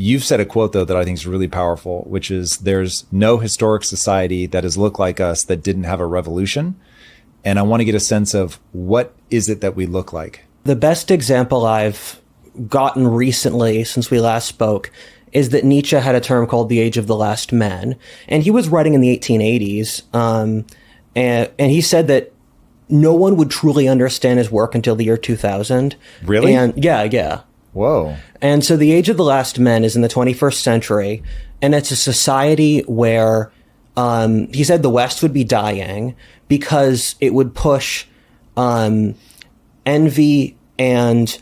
You've said a quote, though, that I think is really powerful, which is there's no historic society that has looked like us that didn't have a revolution. And I want to get a sense of what is it that we look like? The best example I've gotten recently since we last spoke is that Nietzsche had a term called the Age of the Last Men. And he was writing in the 1880s. And he said that no one would truly understand his work until the year 2000. Really? And yeah. Whoa. And so the Age of the Last Men is in the 21st century, and it's a society where he said the West would be dying because it would push envy and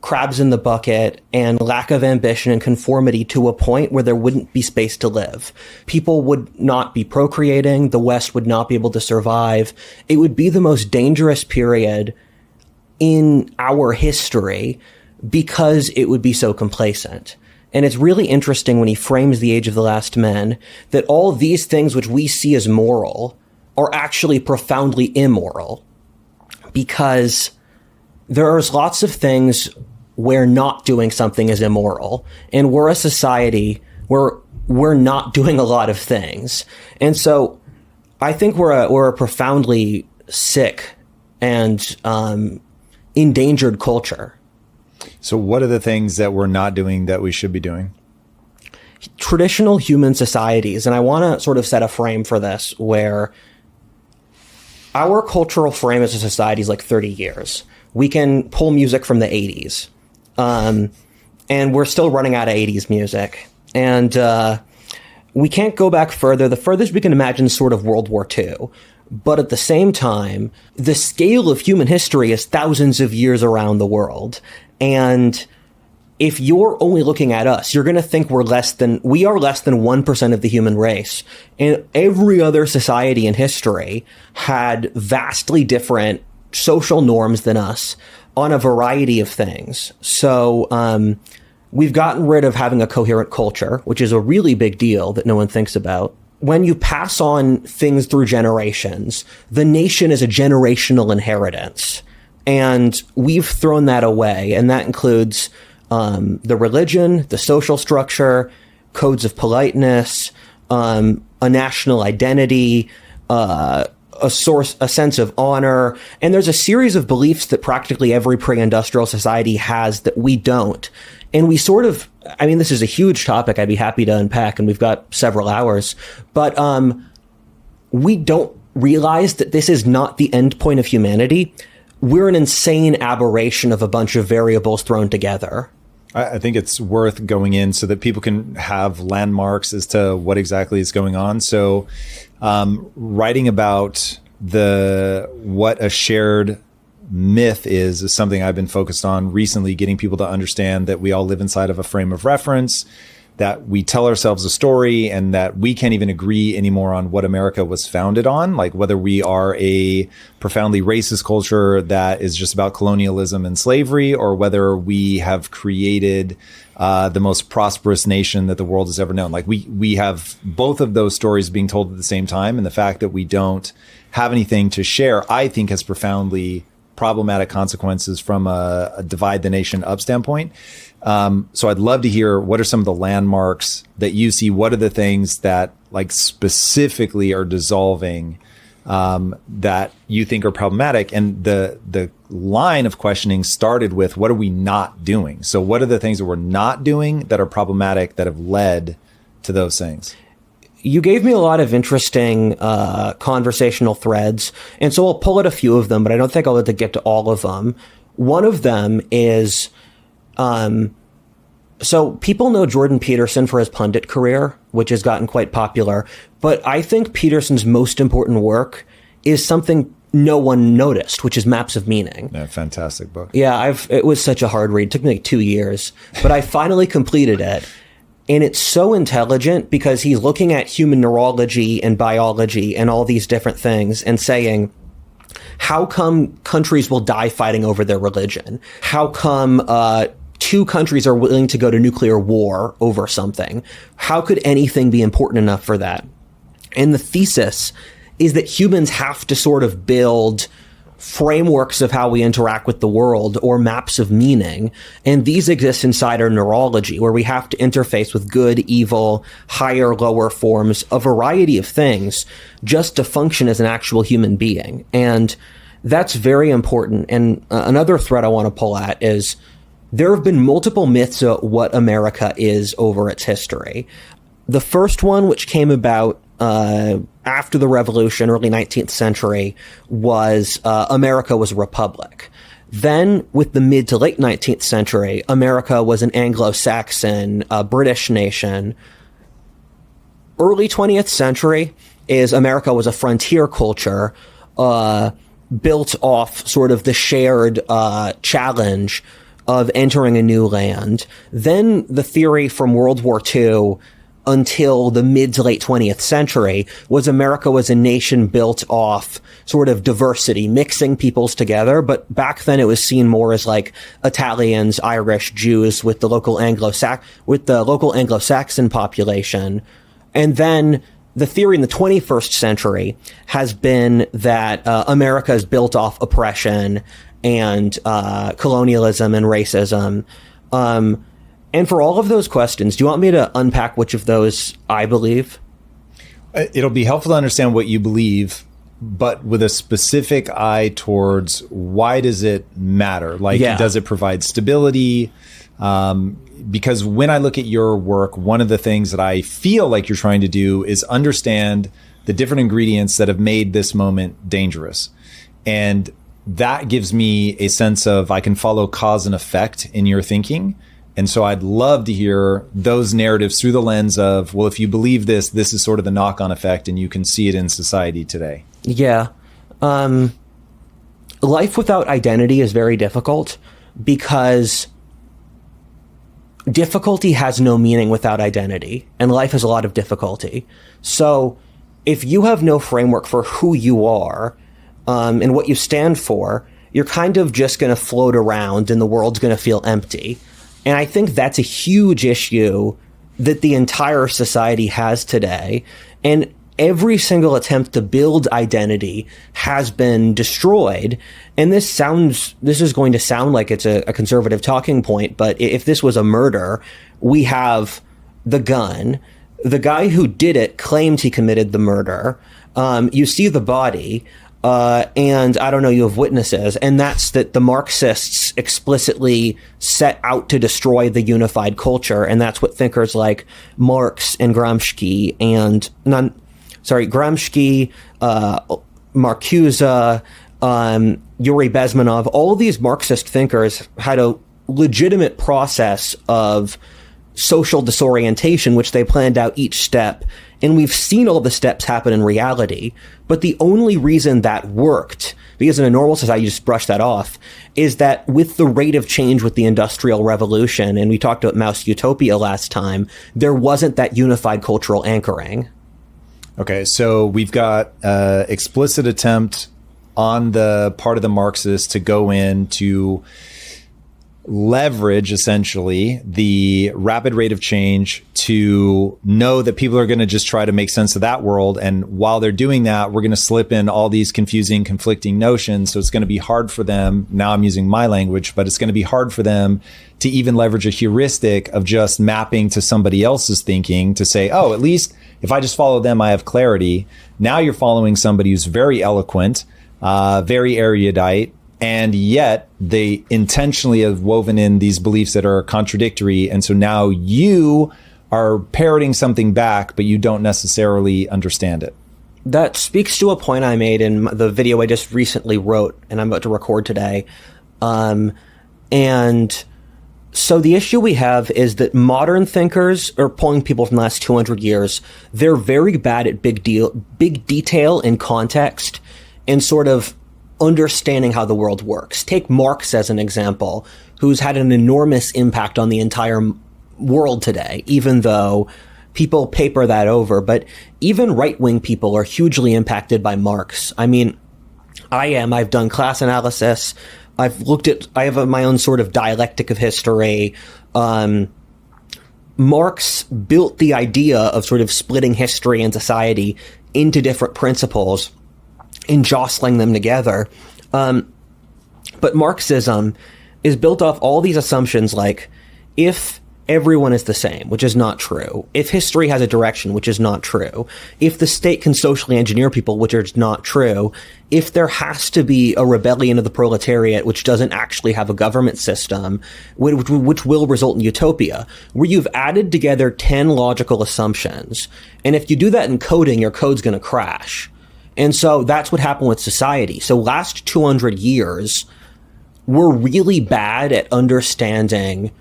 crabs in the bucket and lack of ambition and conformity to a point where there wouldn't be space to live. People would not be procreating. The West would not be able to survive. It would be the most dangerous period in our history because it would be so complacent. And it's really interesting when he frames the Age of the Last Men that all these things which we see as moral are actually profoundly immoral, because there's lots of things where not doing something is immoral, and we're a society where we're not doing a lot of things. And so I think we're a profoundly sick and endangered culture. So what are the things that we're not doing that we should be doing? Traditional human societies, and I want to sort of set a frame for this, where our cultural frame as a society is like 30 years. We can pull music from the 80s, and we're still running out of 80s music. And we can't go back further. The furthest we can imagine is sort of World War II. But at the same time, the scale of human history is thousands of years around the world. And if you're only looking at us, you're going to think we are less than 1% of the human race. And every other society in history had vastly different social norms than us on a variety of things. So we've gotten rid of having a coherent culture, which is a really big deal that no one thinks about. When you pass on things through generations, the nation is a generational inheritance. And we've thrown that away. And that includes the religion, the social structure, codes of politeness, a national identity, a sense of honor. And there's a series of beliefs that practically every pre-industrial society has that we don't. And we sort of, I mean, this is a huge topic I'd be happy to unpack, and we've got several hours, but we don't realize that this is not the end point of humanity. We're an insane aberration of a bunch of variables thrown together. I think it's worth going in so that people can have landmarks as to what exactly is going on. So writing about what a shared myth is something I've been focused on recently, getting people to understand that we all live inside of a frame of reference, that we tell ourselves a story, and that we can't even agree anymore on what America was founded on, like whether we are a profoundly racist culture that is just about colonialism and slavery, or whether we have created the most prosperous nation that the world has ever known. Like we have both of those stories being told at the same time, and the fact that we don't have anything to share, I think, has profoundly problematic consequences from a divide the nation up standpoint. So I'd love to hear, what are some of the landmarks that you see? What are the things that like specifically are dissolving that you think are problematic? And the line of questioning started with, what are we not doing? So what are the things that we're not doing that are problematic that have led to those things? You gave me a lot of interesting conversational threads, and so I'll pull out a few of them, but I don't think I'll have to get to all of them. One of them is, so people know Jordan Peterson for his pundit career, which has gotten quite popular, but I think Peterson's most important work is something no one noticed, which is Maps of Meaning. Yeah, fantastic book. Yeah, it was such a hard read. It took me like 2 years, but I finally completed it. And it's so intelligent because he's looking at human neurology and biology and all these different things and saying, how come countries will die fighting over their religion? How come two countries are willing to go to nuclear war over something? How could anything be important enough for that? And the thesis is that humans have to sort of build frameworks of how we interact with the world or maps of meaning. And these exist inside our neurology, where we have to interface with good, evil, higher, lower forms, a variety of things just to function as an actual human being. And that's very important. And another thread I want to pull at is there have been multiple myths about what America is over its history. The first one, which came about after the Revolution, early 19th century, was America was a republic. Then, with the mid to late 19th century, America was an Anglo-Saxon, British nation. Early 20th century is America was a frontier culture built off sort of the shared challenge of entering a new land. Then the theory from World War II until the mid to late 20th century was America was a nation built off sort of diversity, mixing peoples together. But back then it was seen more as like Italians, Irish, Jews with the local Anglo-Saxon population. And then the theory in the 21st century has been that America is built off oppression and colonialism and racism. And for all of those questions, do you want me to unpack which of those I believe? It'll be helpful to understand what you believe, but with a specific eye towards why does it matter? Like, does it provide stability? Because when I look at your work, one of the things that I feel like you're trying to do is understand the different ingredients that have made this moment dangerous. And that gives me a sense of I can follow cause and effect in your thinking. And so I'd love to hear those narratives through the lens of, well, if you believe this, this is sort of the knock-on effect and you can see it in society today. Yeah. Life without identity is very difficult because difficulty has no meaning without identity, and life has a lot of difficulty. So if you have no framework for who you are and what you stand for, you're kind of just going to float around and the world's going to feel empty. And I think that's a huge issue that the entire society has today. And every single attempt to build identity has been destroyed. And this is going to sound like it's a conservative talking point, but if this was a murder, we have the gun. The guy who did it claimed he committed the murder. You see the body. And I don't know, you have witnesses, and that's that the Marxists explicitly set out to destroy the unified culture, and that's what thinkers like Marx and Gramsci Marcuse, Yuri Bezmenov, all these Marxist thinkers had a legitimate process of social disorientation, which they planned out each step. And we've seen all the steps happen in reality. But the only reason that worked, because in a normal society you just brush that off, is that with the rate of change with the Industrial Revolution, and we talked about Mouse Utopia last time, there wasn't that unified cultural anchoring. Okay, so we've got explicit attempt on the part of the Marxists to go in to leverage essentially the rapid rate of change to know that people are going to just try to make sense of that world. And while they're doing that, we're going to slip in all these confusing, conflicting notions. So it's going to be hard for them. Now I'm using my language, but it's going to be hard for them to even leverage a heuristic of just mapping to somebody else's thinking to say, oh, at least if I just follow them, I have clarity. Now you're following somebody who's very eloquent, very erudite, and yet they intentionally have woven in these beliefs that are contradictory. And so now you are parroting something back, but you don't necessarily understand it. That speaks to a point I made in the video I just recently wrote and I'm about to record today. And so the issue we have is that modern thinkers are pulling people from the last 200 years. They're very bad at big detail and context and sort of understanding how the world works. Take Marx as an example, who's had an enormous impact on the entire world today, even though people paper that over. But even right-wing people are hugely impacted by Marx. I mean, I've done class analysis. I have my own sort of dialectic of history. Marx built the idea of sort of splitting history and society into different principles and jostling them together But Marxism is built off all these assumptions like, if everyone is the same, which is not true, if history has a direction, which is not true, if the state can socially engineer people, which is not true, if there has to be a rebellion of the proletariat, which doesn't actually have a government system, which will result in utopia, where you've added together 10 logical assumptions. And if you do that in coding, your code's going to crash. And so that's what happened with society. So last 200 years, we're really bad at understanding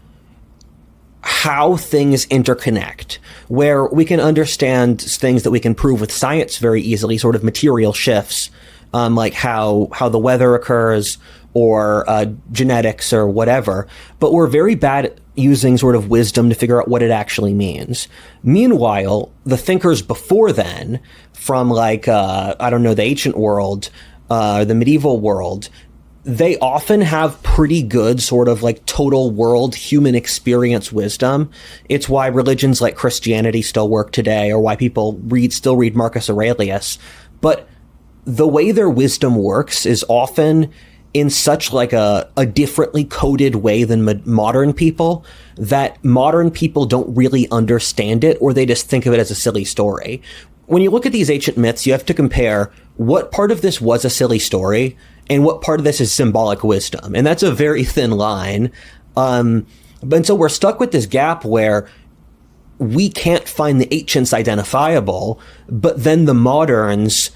how things interconnect, where we can understand things that we can prove with science very easily, sort of material shifts, like how the weather occurs or genetics or whatever. But we're very bad at using sort of wisdom to figure out what it actually means. Meanwhile, the thinkers before then, from like, the ancient world, the medieval world, they often have pretty good sort of like total world human experience wisdom. It's why religions like Christianity still work today, or why people still read Marcus Aurelius. But the way their wisdom works is often in such like a differently coded way than modern people, that modern people don't really understand it, or they just think of it as a silly story. When you look at these ancient myths, you have to compare what part of this was a silly story and what part of this is symbolic wisdom. And that's a very thin line. And so we're stuck with this gap where we can't find the ancients identifiable, but then the moderns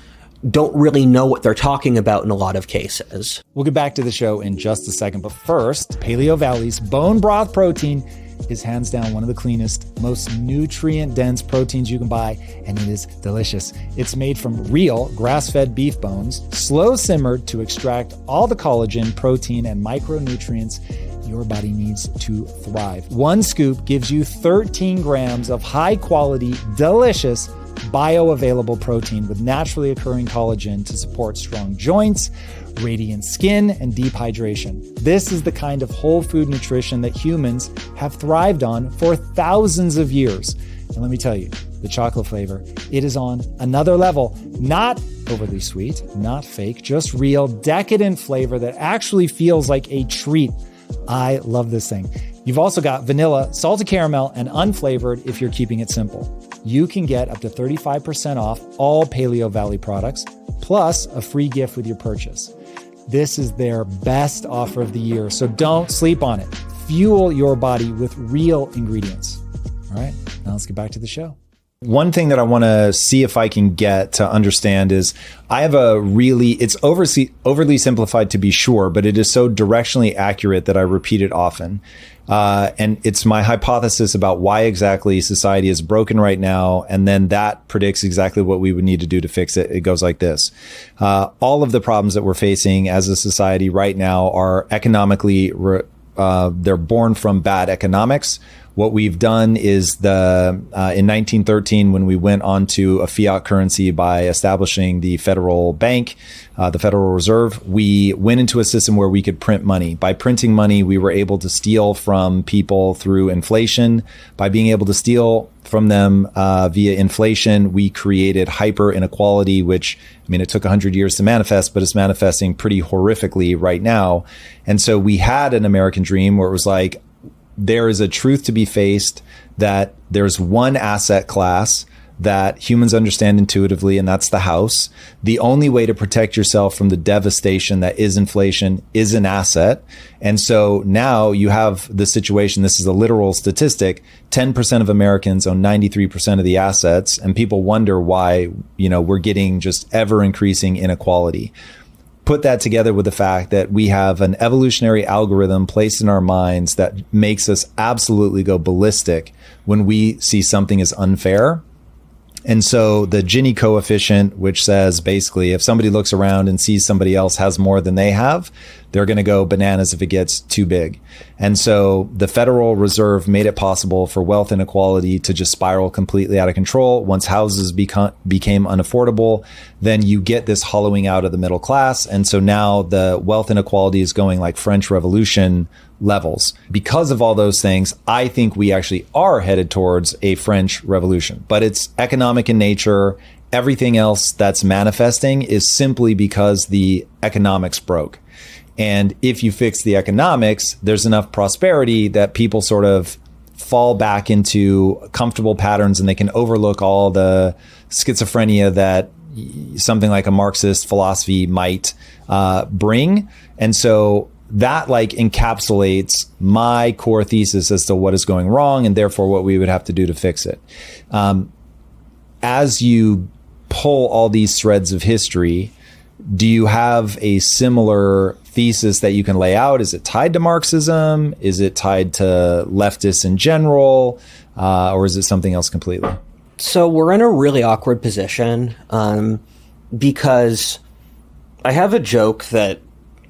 don't really know what they're talking about in a lot of cases. We'll get back to the show in just a second. But first, Paleo Valley's bone broth protein is hands down one of the cleanest, most nutrient-dense proteins you can buy, and it is delicious. It's made from real grass-fed beef bones, slow-simmered to extract all the collagen, protein, and micronutrients your body needs to thrive. One scoop gives you 13 grams of high-quality, delicious, bioavailable protein with naturally occurring collagen to support strong joints, radiant skin, and deep hydration. This is the kind of whole food nutrition that humans have thrived on for thousands of years. And let me tell you, the chocolate flavor, it is on another level. Not overly sweet, not fake, just real, decadent flavor that actually feels like a treat. I love this thing. You've also got vanilla, salted caramel, and unflavored if you're keeping it simple. You can get up to 35% off all Paleo Valley products, plus a free gift with your purchase. This is their best offer of the year, so don't sleep on it. Fuel your body with real ingredients. All right, now let's get back to the show. One thing that I want to see if I can get to understand is I have it's overly simplified to be sure, but it is so directionally accurate that I repeat it often. And it's my hypothesis about why exactly society is broken right now. And then that predicts exactly what we would need to do to fix it. It goes like this. All of the problems that we're facing as a society right now are economically, they're born from bad economics. What we've done is in 1913, when we went onto a fiat currency by establishing the federal bank, the Federal Reserve, we went into a system where we could print money. By printing money, we were able to steal from people through inflation. By being able to steal from them via inflation, we created hyper inequality, which, I mean, it took 100 years to manifest, but it's manifesting pretty horrifically right now. And so we had an American dream where it was like, there is a truth to be faced that there's one asset class that humans understand intuitively, and that's the house. The only way to protect yourself from the devastation that is inflation is an asset. And so now you have the situation, this is a literal statistic, 10% of Americans own 93% of the assets, and people wonder why, we're getting just ever increasing inequality. Put that together with the fact that we have an evolutionary algorithm placed in our minds that makes us absolutely go ballistic when we see something as unfair. And so the Gini coefficient, which says basically if somebody looks around and sees somebody else has more than they have, they're going to go bananas if it gets too big. And so the Federal Reserve made it possible for wealth inequality to just spiral completely out of control. Once houses became unaffordable, then you get this hollowing out of the middle class. And so now the wealth inequality is going like French Revolution levels. Because of all those things, I think we actually are headed towards a French Revolution, but it's economic in nature. everything else that's manifesting is simply because the economics broke. And if you fix the economics, there's enough prosperity that people sort of fall back into comfortable patterns and they can overlook all the schizophrenia that something like a Marxist philosophy might bring. And so that like encapsulates my core thesis as to what is going wrong and therefore what we would have to do to fix it. As you pull all these threads of history, do you have a similar thesis that you can lay out? Is it tied to Marxism? Is it tied to leftists in general? Or is it something else completely? So we're in a really awkward position because I have a joke that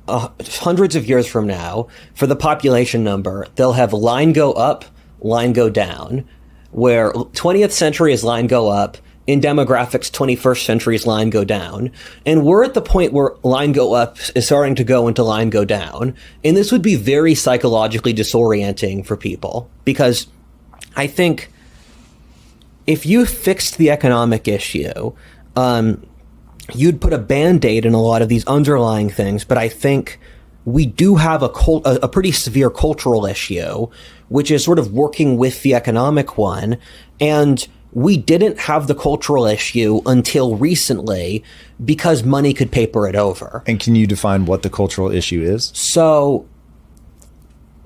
hundreds of years from now, for the population number, they'll have line go up, line go down, where 20th century is line go up, in demographics, 21st century's line go down. And we're at the point where line go up is starting to go into line go down. And this would be very psychologically disorienting for people, because I think if you fixed the economic issue, you'd put a Band-Aid in a lot of these underlying things. But I think we do have a pretty severe cultural issue, which is sort of working with the economic one. And we didn't have the cultural issue until recently because money could paper it over. And can you define what the cultural issue is? So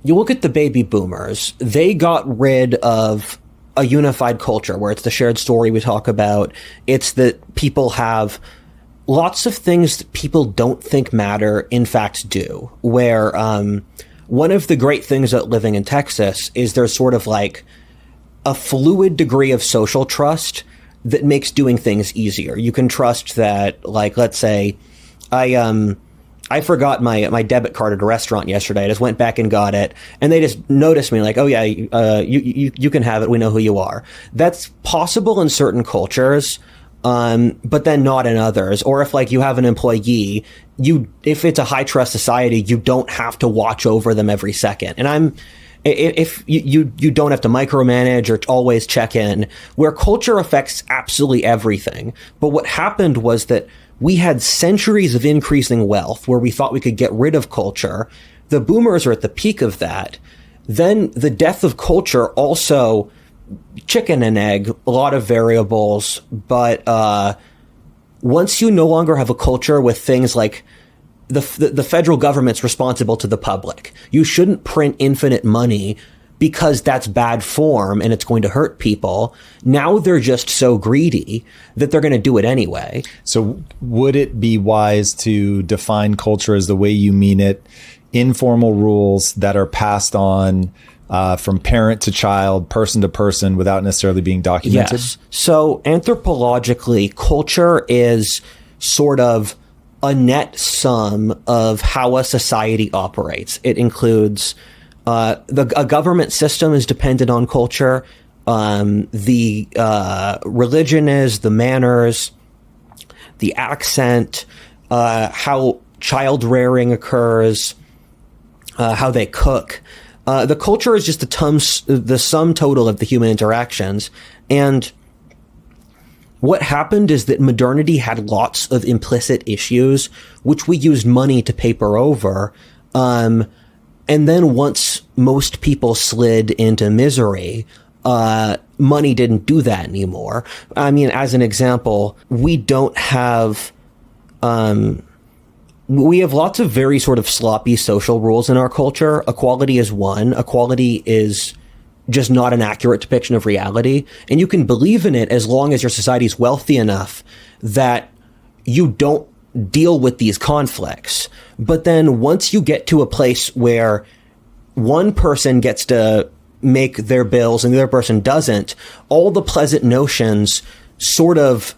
you look at the baby boomers, they got rid of a unified culture where it's the shared story we talk about. It's that people have lots of things that people don't think matter, in fact, do. Where one of the great things about living in Texas is there's sort of like a fluid degree of social trust that makes doing things easier. You can trust that, like, let's say I forgot my debit card at a restaurant yesterday. I just went back and got it, and they just noticed me, like, oh yeah, you can have it. We know who you are. That's possible in certain cultures, but then not in others. Or if like you have an employee, if it's a high trust society, you don't have to watch over them every second. And if you don't have to micromanage or always check in, where culture affects absolutely everything. But what happened was that we had centuries of increasing wealth where we thought we could get rid of culture. The boomers are at the peak of that. Then the death of culture, also chicken and egg, a lot of variables. But once you no longer have a culture with things like the federal government's responsible to the public, you shouldn't print infinite money because that's bad form and it's going to hurt people. Now they're just so greedy that they're going to do it anyway. So would it be wise to define culture as the way you mean it, informal rules that are passed on from parent to child, person to person, without necessarily being documented? Yes. So anthropologically, culture is sort of a net sum of how a society operates. It includes a government system is dependent on culture. The religion is, the manners, the accent, how child rearing occurs, how they cook. The culture is just the sum total of the human interactions. And what happened is that modernity had lots of implicit issues, which we used money to paper over. And then once most people slid into misery, money didn't do that anymore. I mean, as an example, we don't have, we have lots of very sort of sloppy social rules in our culture. Equality is one. Equality is just not an accurate depiction of reality. And you can believe in it as long as your society is wealthy enough that you don't deal with these conflicts. But then once you get to a place where one person gets to make their bills and the other person doesn't, all the pleasant notions sort of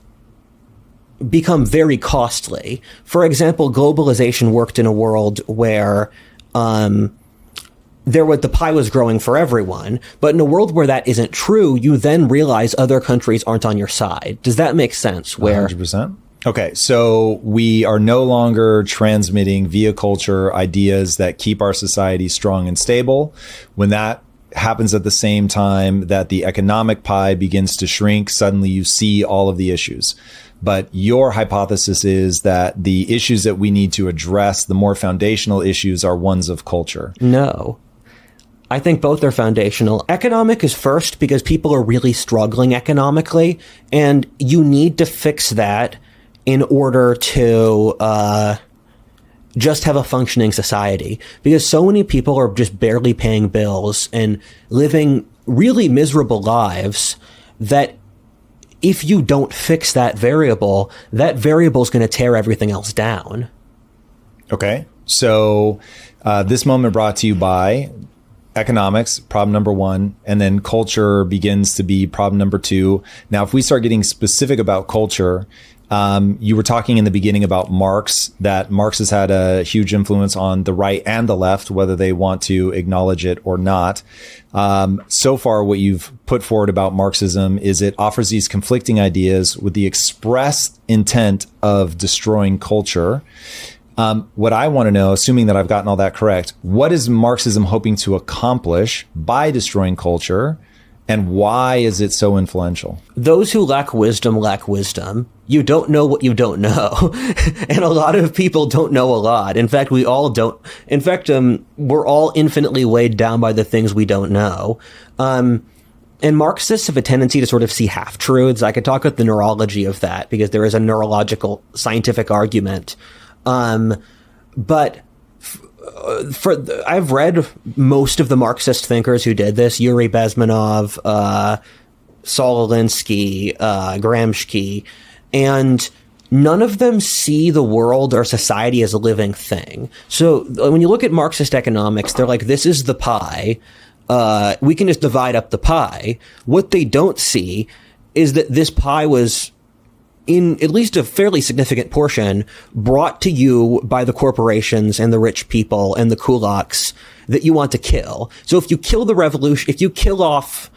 become very costly. For example, globalization worked in a world where the pie was growing for everyone. But in a world where that isn't true, you then realize other countries aren't on your side. Does that make sense? 100%. Okay, so we are no longer transmitting via culture ideas that keep our society strong and stable. When that happens at the same time that the economic pie begins to shrink, suddenly you see all of the issues. But your hypothesis is that the issues that we need to address, the more foundational issues, are ones of culture. No. I think both are foundational. Economic is first because people are really struggling economically, and you need to fix that in order to just have a functioning society. Because so many people are just barely paying bills and living really miserable lives that if you don't fix that variable is going to tear everything else down. Okay. So this moment brought to you by economics, problem number one, and then culture begins to be problem number two. Now, if we start getting specific about culture, you were talking in the beginning about Marx, that Marx has had a huge influence on the right and the left, whether they want to acknowledge it or not. So far, what you've put forward about Marxism is it offers these conflicting ideas with the express intent of destroying culture. What I want to know, assuming that I've gotten all that correct, what is Marxism hoping to accomplish by destroying culture, and why is it so influential? Those who lack wisdom lack wisdom. You don't know what you don't know. And a lot of people don't know a lot. In fact, we all don't. In fact, we're all infinitely weighed down by the things we don't know. And Marxists have a tendency to sort of see half-truths. I could talk about the neurology of that because there is a neurological scientific argument. But I've read most of the Marxist thinkers who did this: Yuri Bezmenov, Saul Alinsky, Gramsci, and none of them see the world or society as a living thing. So when you look at Marxist economics, they're like, this is the pie. We can just divide up the pie. What they don't see is that this pie was, in at least a fairly significant portion, brought to you by the corporations and the rich people and the kulaks that you want to kill. So if you kill the revolution, if you kill off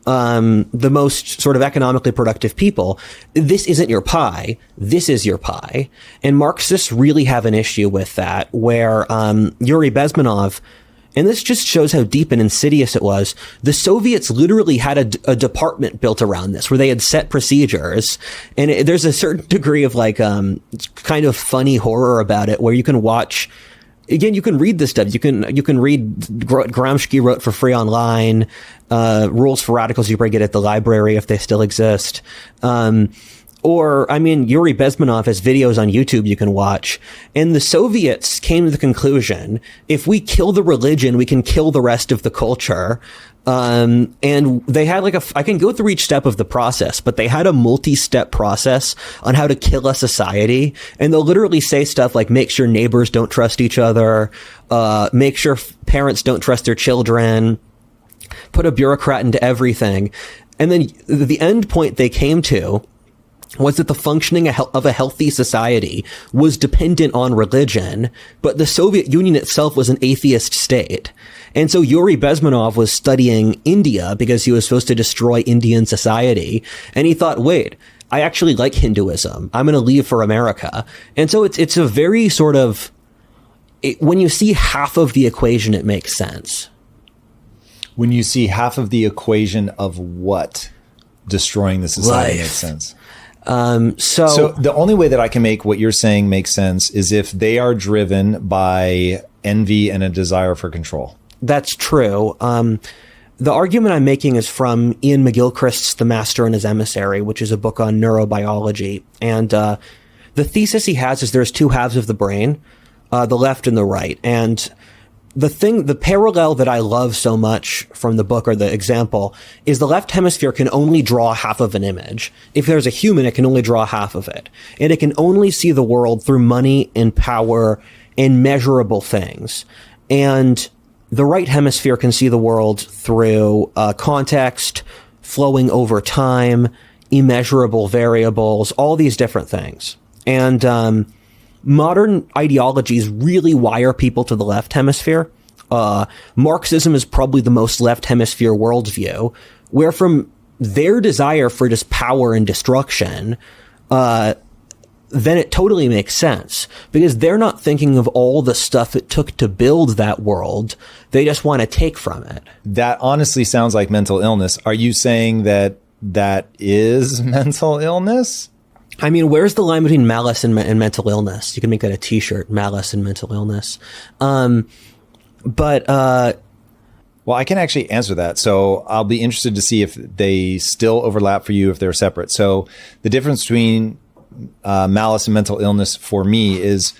the most sort of economically productive people, this isn't your pie. This is your pie. And Marxists really have an issue with that, where Yuri Bezmenov, and this just shows how deep and insidious it was, the Soviets literally had a department built around this where they had set procedures. And there's a certain degree of like kind of funny horror about it, where you can watch, again, you can read this stuff. You can read Gramsci wrote for free online, Rules for Radicals you probably get at the library if they still exist. Or, I mean, Yuri Bezmenov has videos on YouTube you can watch. And the Soviets came to the conclusion, if we kill the religion, we can kill the rest of the culture. And they had like I can go through each step of the process, but they had a multi-step process on how to kill a society. And they'll literally say stuff like, make sure neighbors don't trust each other, make sure parents don't trust their children, put a bureaucrat into everything. And then the end point they came to was that the functioning of a healthy society was dependent on religion, but the Soviet Union itself was an atheist state. And so Yuri Bezmenov was studying India because he was supposed to destroy Indian society. And he thought, wait, I actually like Hinduism. I'm going to leave for America. And so it's a very sort of, when you see half of the equation, it makes sense. When you see half of the equation of what destroying the society makes sense. So the only way that I can make what you're saying make sense is if they are driven by envy and a desire for control. That's true. The argument I'm making is from Ian McGilchrist's The Master and His Emissary, which is a book on neurobiology. And the thesis he has is there's two halves of the brain, the left and the right. And the parallel that I love so much from the book, or the example, is the left hemisphere can only draw half of an image. If there's a human, it can only draw half of it. And it can only see the world through money and power and measurable things. And the right hemisphere can see the world through context, flowing over time, immeasurable variables, all these different things. And modern ideologies really wire people to the left hemisphere. Marxism is probably the most left hemisphere worldview, where from their desire for just power and destruction, then it totally makes sense, because they're not thinking of all the stuff it took to build that world. They just want to take from it. That honestly sounds like mental illness. Are you saying that that is mental illness? I mean, where's the line between malice and mental illness? You can make that a t-shirt, malice and mental illness. Well, I can actually answer that. So I'll be interested to see if they still overlap for you, if they're separate. So the difference between malice and mental illness for me is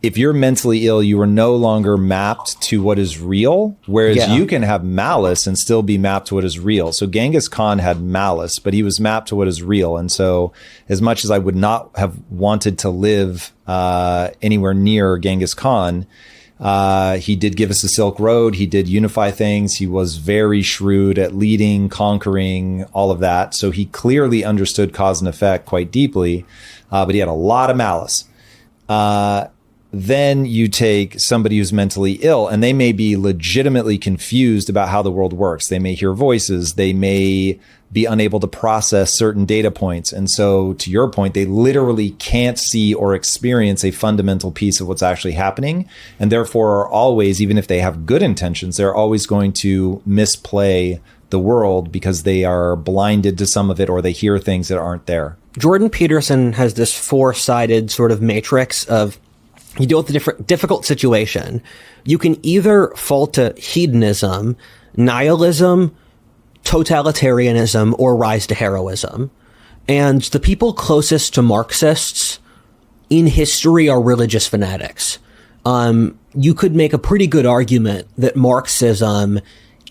if you're mentally ill, you are no longer mapped to what is real, whereas you can have malice and still be mapped to what is real. So Genghis Khan had malice, but he was mapped to what is real. And so as much as I would not have wanted to live anywhere near Genghis Khan, he did give us the Silk Road. He did unify things. He was very shrewd at leading, conquering, all of that. So he clearly understood cause and effect quite deeply, but he had a lot of malice. Then you take somebody who's mentally ill and they may be legitimately confused about how the world works. They may hear voices. They may be unable to process certain data points. And so to your point, they literally can't see or experience a fundamental piece of what's actually happening. And therefore are always, even if they have good intentions, they're always going to misplay the world because they are blinded to some of it or they hear things that aren't there. Jordan Peterson has this four-sided sort of matrix of you deal with a difficult situation. You can either fall to hedonism, nihilism, totalitarianism, or rise to heroism. And the people closest to Marxists in history are religious fanatics. You could make a pretty good argument that Marxism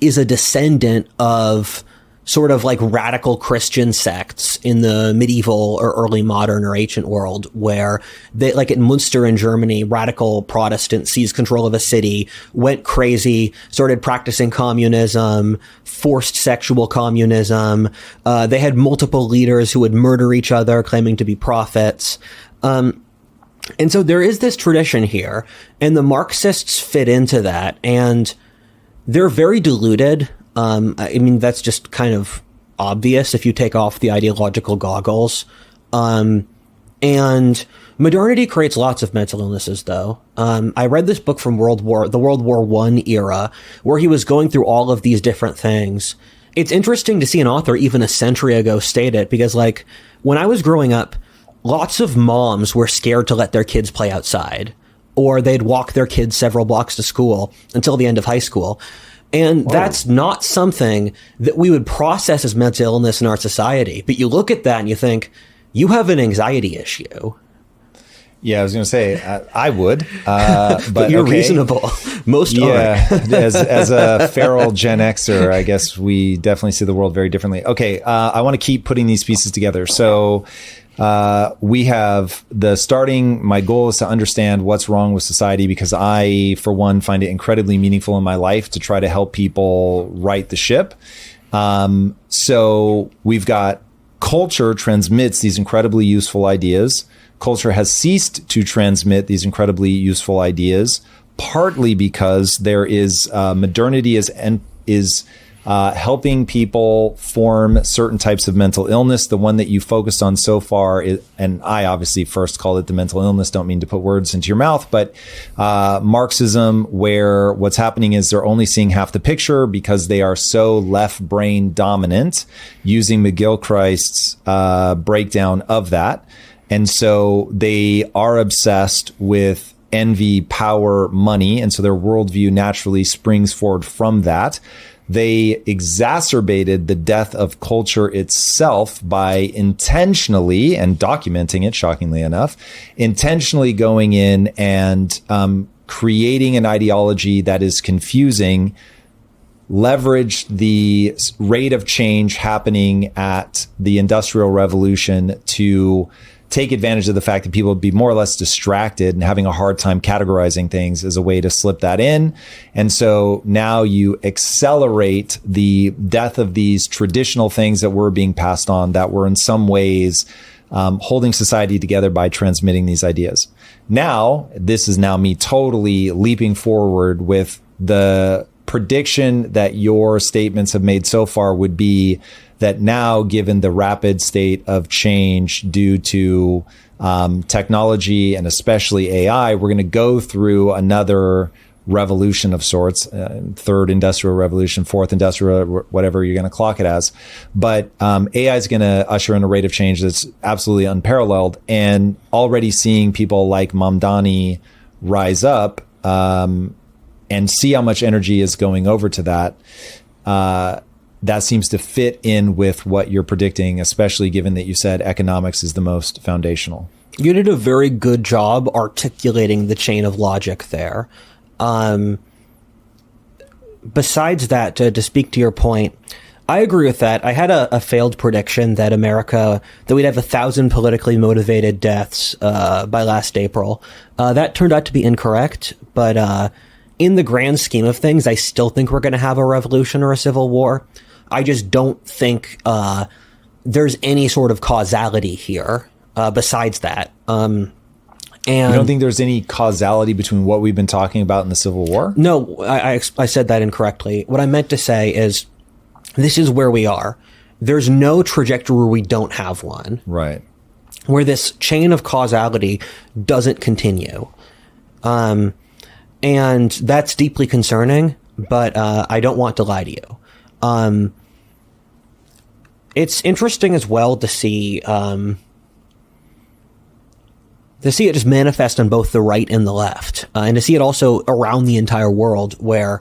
is a descendant of sort of like radical Christian sects in the medieval or early modern or ancient world, where they, like in Munster in Germany, radical Protestants seized control of a city, went crazy, started practicing communism, forced sexual communism. They had multiple leaders who would murder each other, claiming to be prophets. And so there is this tradition here, and the Marxists fit into that, and they're very diluted. I mean, that's just kind of obvious if you take off the ideological goggles. And modernity creates lots of mental illnesses, though. I read this book from the World War I era, where he was going through all of these different things. It's interesting to see an author even a century ago state it, because like when I was growing up, lots of moms were scared to let their kids play outside, or they'd walk their kids several blocks to school until the end of high school. And that's not something that we would process as mental illness in our society. But you look at that and you think, you have an anxiety issue. Yeah, I was going to say, I would. But you're reasonable. Most are. as a feral Gen Xer, I guess we definitely see the world very differently. Okay, I want to keep putting these pieces together. So we have my goal is to understand what's wrong with society, because I, for one, find it incredibly meaningful in my life to try to help people right the ship. So we've got culture transmits these incredibly useful ideas. Culture has ceased to transmit these incredibly useful ideas, partly because there is modernity is helping people form certain types of mental illness. The one that you focused on so far is, and I obviously first called it the mental illness, don't mean to put words into your mouth, but Marxism, where what's happening is they're only seeing half the picture because they are so left brain dominant, using McGilchrist's breakdown of that. And so they are obsessed with envy, power, money. And so their worldview naturally springs forward from that. They exacerbated the death of culture itself by intentionally, and documenting it, shockingly enough, intentionally going in and creating an ideology that is confusing, leveraged the rate of change happening at the Industrial Revolution to take advantage of the fact that people would be more or less distracted and having a hard time categorizing things as a way to slip that in. And so now you accelerate the death of these traditional things that were being passed on, that were in some ways holding society together by transmitting these ideas. Now, this is now me totally leaping forward with the prediction that your statements have made so far would be that now, given the rapid state of change due to technology and especially AI, we're going to go through another revolution of sorts, third industrial revolution, fourth industrial, whatever you're going to clock it as. But AI is going to usher in a rate of change that's absolutely unparalleled, and already seeing people like Mamdani rise up and see how much energy is going over to that. That seems to fit in with what you're predicting, especially given that you said economics is the most foundational. You did a very good job articulating the chain of logic there. Besides that, to speak to your point, I agree with that. I had a failed prediction that we'd have 1,000 politically motivated deaths by last April. That turned out to be incorrect, but in the grand scheme of things, I still think we're going to have a revolution or a civil war. I just don't think there's any sort of causality here besides that. And you don't think there's any causality between what we've been talking about in the Civil War? No, I said that incorrectly. What I meant to say is this is where we are. There's no trajectory where we don't have one. Right. Where this chain of causality doesn't continue. And that's deeply concerning, but I don't want to lie to you. It's interesting as well to see it just manifest on both the right and the left, and to see it also around the entire world, where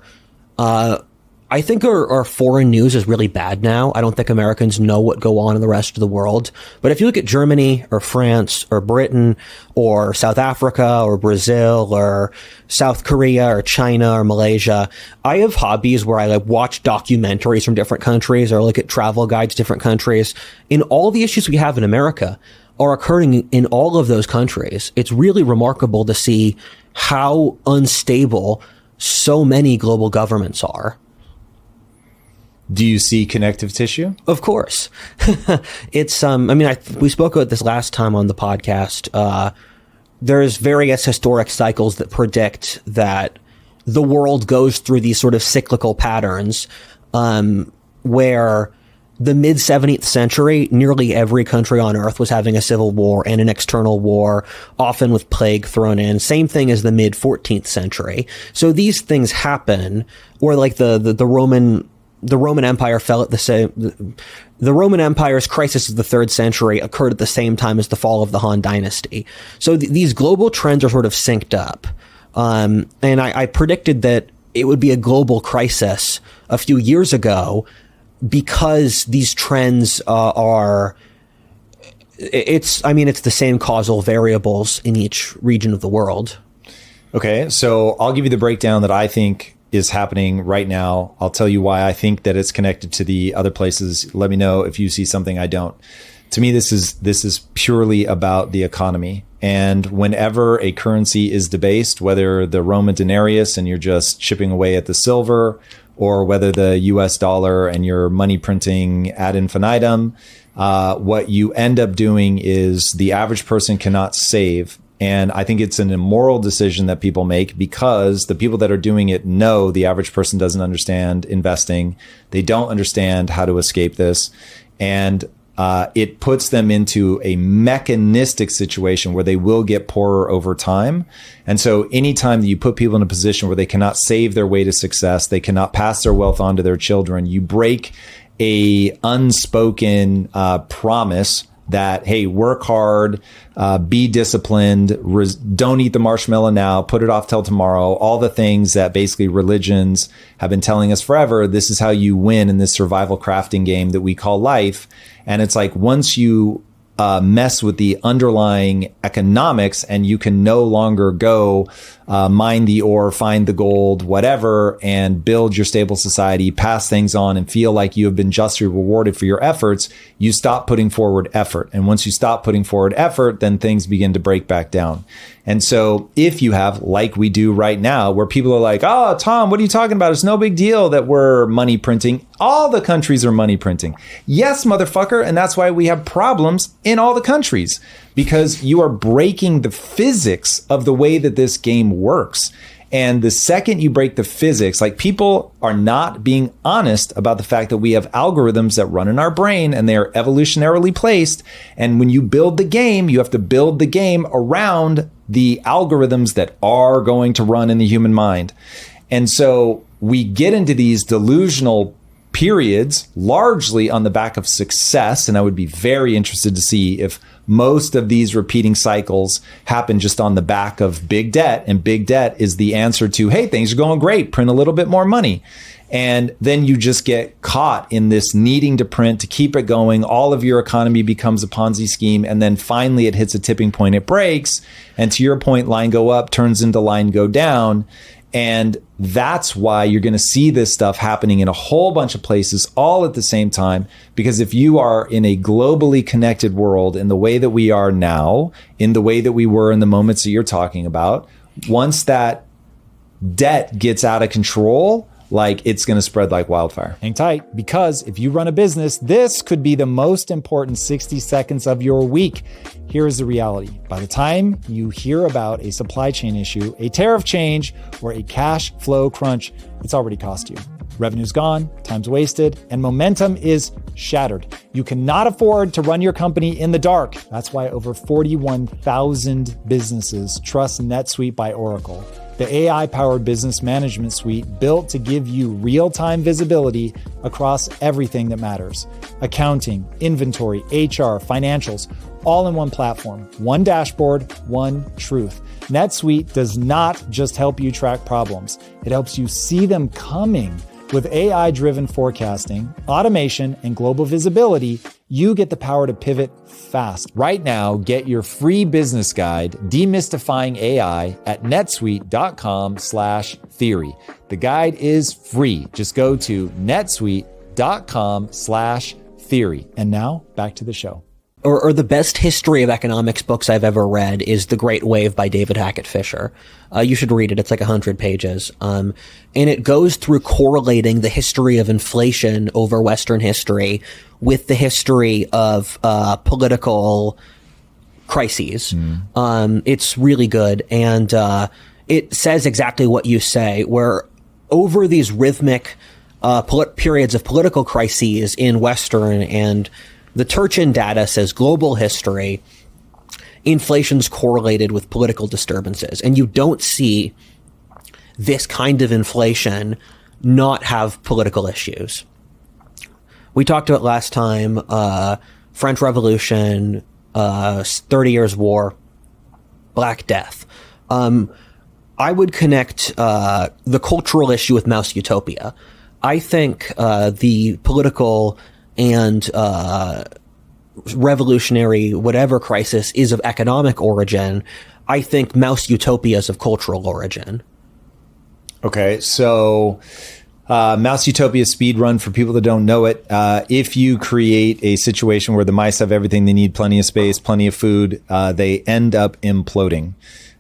I think our foreign news is really bad now. I don't think Americans know what go on in the rest of the world. But if you look at Germany or France or Britain or South Africa or Brazil or South Korea or China or Malaysia, I have hobbies where I watch documentaries from different countries or look at travel guides to different countries. In all the issues we have in America are occurring in all of those countries. It's really remarkable to see how unstable so many global governments are. Do you see connective tissue? Of course. It's, we spoke about this last time on the podcast. There's various historic cycles that predict that the world goes through these sort of cyclical patterns, where the mid-17th century, nearly every country on earth was having a civil war and an external war, often with plague thrown in. Same thing as the mid-14th century. So these things happen, or like the Roman Empire fell at the same. The Roman Empire's crisis of the 3rd century occurred at the same time as the fall of the Han Dynasty. So these global trends are sort of synced up. And I predicted that it would be a global crisis a few years ago because these trends it's the same causal variables in each region of the world. Okay, so I'll give you the breakdown that I think is happening right now. I'll tell you why I think that it's connected to the other places. Let me know if you see something I don't. To me, this is purely about the economy. And whenever a currency is debased, whether the Roman denarius and you're just chipping away at the silver, or whether the US dollar and you're money printing ad infinitum, what you end up doing is the average person cannot save. And I think it's an immoral decision that people make because the people that are doing it know the average person doesn't understand investing. They don't understand how to escape this. And it puts them into a mechanistic situation where they will get poorer over time. And so anytime that you put people in a position where they cannot save their way to success, they cannot pass their wealth on to their children, you break a unspoken promise that, hey, work hard, be disciplined, don't eat the marshmallow now, put it off till tomorrow. All the things that basically religions have been telling us forever. This is how you win in this survival crafting game that we call life. And it's like once you mess with the underlying economics and you can no longer go mine the ore, find the gold, whatever, and build your stable society, pass things on and feel like you have been justly rewarded for your efforts, you stop putting forward effort. And once you stop putting forward effort, then things begin to break back down. And so if you have, like we do right now, where people are like, oh, Tom, what are you talking about? It's no big deal that we're money printing. All the countries are money printing. Yes, motherfucker. And that's why we have problems in all the countries, because you are breaking the physics of the way that this game works. And the second you break the physics, like people are not being honest about the fact that we have algorithms that run in our brain and they are evolutionarily placed. And when you build the game, you have to build the game around the algorithms that are going to run in the human mind. And so we get into these delusional periods largely on the back of success. And I would be very interested to see if most of these repeating cycles happen just on the back of big debt. And big debt is the answer to, hey, things are going great, print a little bit more money. And then you just get caught in this needing to print to keep it going. All of your economy becomes a Ponzi scheme. And then finally it hits a tipping point, it breaks. And to your point, line go up turns into line go down. And that's why you're going to see this stuff happening in a whole bunch of places all at the same time. Because if you are in a globally connected world in the way that we are now, in the way that we were in the moments that you're talking about, once that debt gets out of control, like it's going to spread like wildfire. Hang tight, because if you run a business, this could be the most important 60 seconds of your week. Here is the reality. By the time you hear about a supply chain issue, a tariff change, or a cash flow crunch, it's already cost you. Revenue's gone, time's wasted, and momentum is shattered. You cannot afford to run your company in the dark. That's why over 41,000 businesses trust NetSuite by Oracle, the AI-powered business management suite built to give you real-time visibility across everything that matters. Accounting, inventory, HR, financials, all in one platform, one dashboard, one truth. NetSuite does not just help you track problems. It helps you see them coming. With AI-driven forecasting, automation, and global visibility, you get the power to pivot fast. Right now, get your free business guide, Demystifying AI, at netsuite.com/theory. The guide is free. Just go to netsuite.com/theory. And now, back to the show. Or the best history of economics books I've ever read is The Great Wave by David Hackett Fisher. You should read it. It's like 100 pages. And it goes through correlating the history of inflation over Western history with the history of political crises. It's really good. And it says exactly what you say, where over these rhythmic periods of political crises in Western and the Turchin data says global history, inflation's correlated with political disturbances. And you don't see this kind of inflation not have political issues. We talked about last time, French Revolution, 30 Years War, Black Death. I would connect the cultural issue with Mouse Utopia. I think the political and revolutionary whatever crisis is of economic origin. I think Mouse Utopia is of cultural origin. Okay, so Mouse Utopia speed run for people that don't know it. If you create a situation where the mice have everything they need, plenty of space, plenty of food, they end up imploding.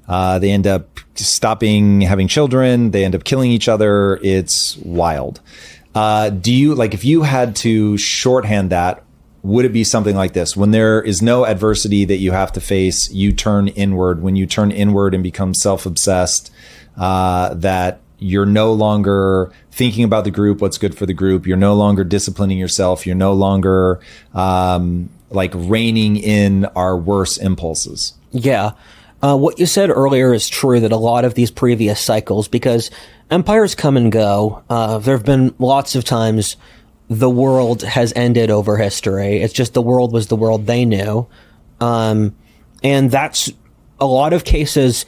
They end up stopping having children. They end up killing each other. It's wild. Do you, like, if you had to shorthand that, would it be something like this? When there is no adversity that you have to face, you turn inward. When you turn inward and become self-obsessed, that you're no longer thinking about the group, what's good for the group. You're no longer disciplining yourself. You're no longer like reining in our worst impulses. Yeah. What you said earlier is true, that a lot of these previous cycles, because empires come and go, there have been lots of times the world has ended over history. It's just the world was the world they knew. And that's a lot of cases.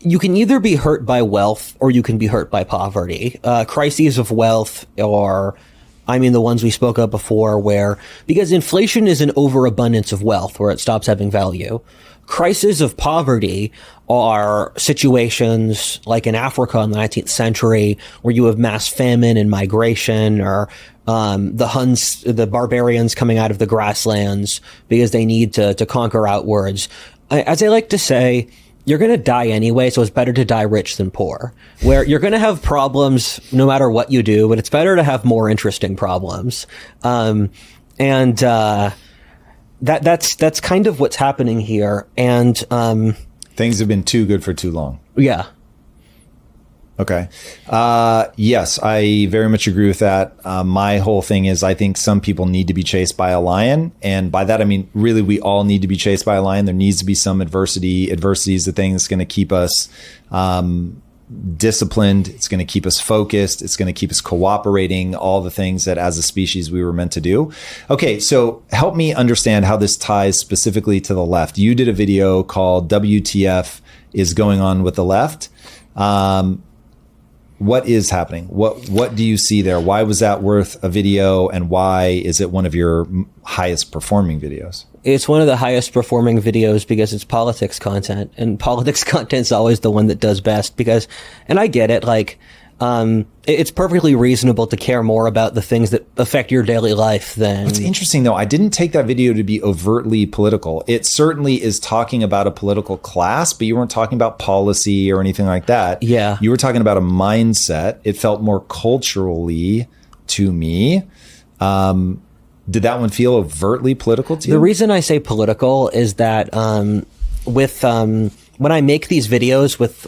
You can either be hurt by wealth or you can be hurt by poverty. Crises of wealth are, I mean, the ones we spoke of before, where, because inflation is an overabundance of wealth where it stops having value. Crises of poverty are situations like in Africa in the 19th century where you have mass famine and migration, or the Huns, the barbarians coming out of the grasslands because they need to conquer outwards. As I like to say, you're going to die anyway, so it's better to die rich than poor, where you're going to have problems no matter what you do, but it's better to have more interesting problems. That's kind of what's happening here. And things have been too good for too long. Yeah. Okay. Yes, I very much agree with that. My whole thing is I think some people need to be chased by a lion. And by that, I mean, really, we all need to be chased by a lion. There needs to be some adversity. Adversity is the thing that's going to keep us disciplined. It's going to keep us focused. It's going to keep us cooperating, all the things that as a species we were meant to do. Okay. So help me understand how this ties specifically to the left. You did a video called WTF is going on with the left. What is happening? What do you see there? Why was that worth a video? And why is it one of your highest performing videos? It's one of the highest performing videos because it's politics content, and politics content is always the one that does best because, and I get it, like, it's perfectly reasonable to care more about the things that affect your daily life than... What's interesting, though, I didn't take that video to be overtly political. It certainly is talking about a political class, but you weren't talking about policy or anything like that. Yeah. You were talking about a mindset. It felt more culturally to me. Did that one feel overtly political to you? The reason I say political is that when I make these videos with...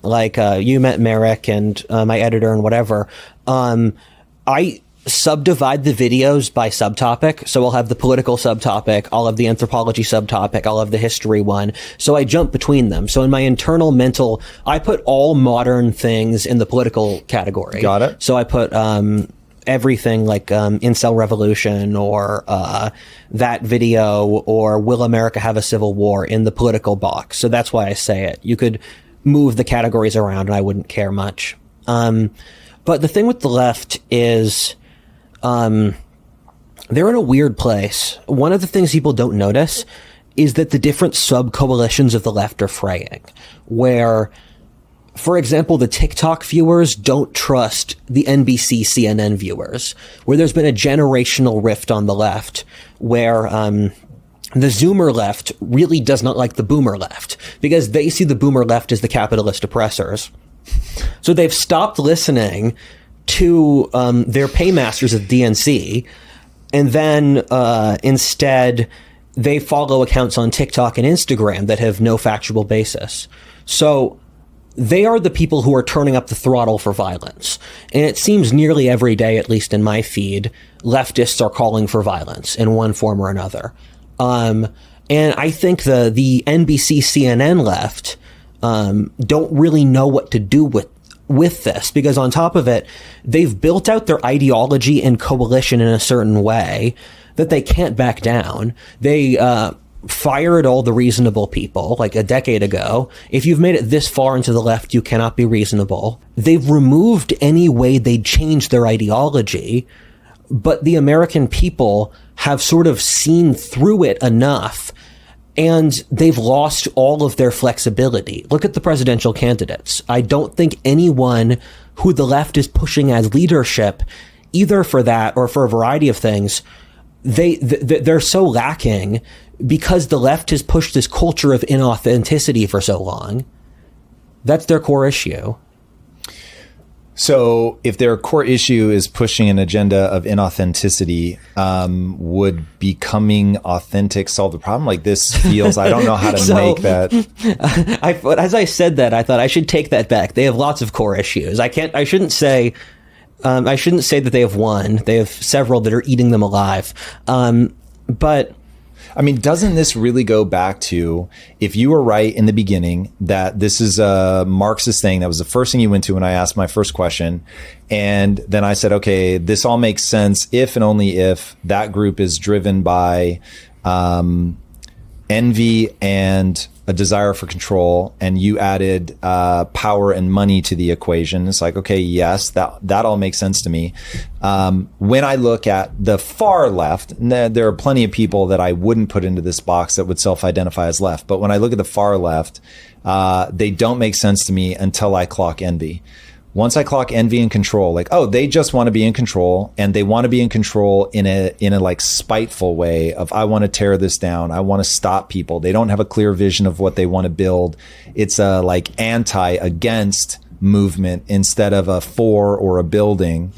you met Merrick and my editor and whatever, I subdivide the videos by subtopic. So I'll have the political subtopic, I'll have the anthropology subtopic, I'll have the history one. So I jump between them. So in my internal mental, I put all modern things in the political category. Got it. So I put everything like incel revolution or that video or will America have a civil war in the political box. So that's why I say it. You could move the categories around and I wouldn't care much. But the thing with the left is they're in a weird place. One of the things people don't notice is that the different sub-coalitions of the left are fraying, where, for example, the TikTok viewers don't trust the NBC CNN viewers, where there's been a generational rift on the left, where the Zoomer left really does not like the Boomer left because they see the Boomer left as the capitalist oppressors. So they've stopped listening to their paymasters at DNC, and then instead they follow accounts on TikTok and Instagram that have no factual basis. So they are the people who are turning up the throttle for violence. And it seems nearly every day, at least in my feed, leftists are calling for violence in one form or another. And I think the NBC CNN left don't really know what to do with this, because on top of it, they've built out their ideology and coalition in a certain way that they can't back down. They fired all the reasonable people like a decade ago. If you've made it this far into the left, you cannot be reasonable. They've removed any way they'd change their ideology, but the American people have sort of seen through it enough, and they've lost all of their flexibility. Look at the presidential candidates. I don't think anyone who the left is pushing as leadership, either for that or for a variety of things, they're so lacking because the left has pushed this culture of inauthenticity for so long. That's their core issue. So if their core issue is pushing an agenda of inauthenticity, would becoming authentic solve the problem? Like, this feels, I don't know how to make that. As I said that, I thought I should take that back. They have lots of core issues. I shouldn't say that they have one. They have several that are eating them alive. But I mean, doesn't this really go back to, if you were right in the beginning that this is a Marxist thing, that was the first thing you went to when I asked my first question. And then I said, okay, this all makes sense if and only if that group is driven by envy and a desire for control, and you added power and money to the equation. It's like, okay, yes, that all makes sense to me. When I look at the far left, there are plenty of people that I wouldn't put into this box that would self-identify as left. But when I look at the far left, they don't make sense to me until I clock envy. Once I clock envy and control, like, oh, they just want to be in control, and they want to be in control in a like spiteful way of, I want to tear this down. I want to stop people. They don't have a clear vision of what they want to build. It's a like against movement instead of a for or a building.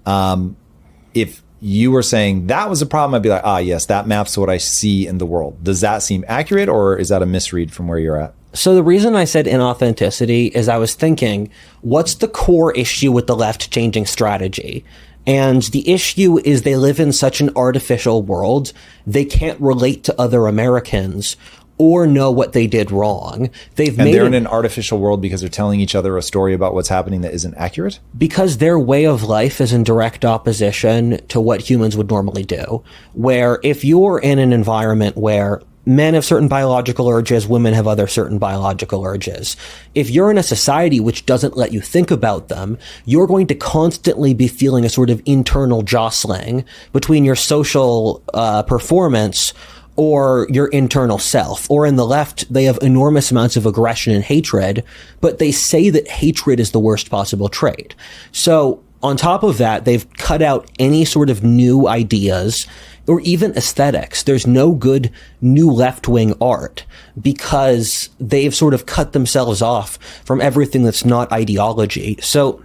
If you were saying that was a problem, I'd be like, yes, that maps what I see in the world. Does that seem accurate, or is that a misread from where you're at? So the reason I said inauthenticity is I was thinking, what's the core issue with the left changing strategy? And the issue is they live in such an artificial world, they can't relate to other Americans or know what they did wrong. They're in an artificial world because they're telling each other a story about what's happening that isn't accurate? Because their way of life is in direct opposition to what humans would normally do. Where if you're in an environment where men have certain biological urges, women have other certain biological urges. If you're in a society which doesn't let you think about them, you're going to constantly be feeling a sort of internal jostling between your social performance or your internal self. Or in the left, they have enormous amounts of aggression and hatred, but they say that hatred is the worst possible trait. So on top of that, they've cut out any sort of new ideas or even aesthetics. There's no good new left-wing art because they've sort of cut themselves off from everything that's not ideology. So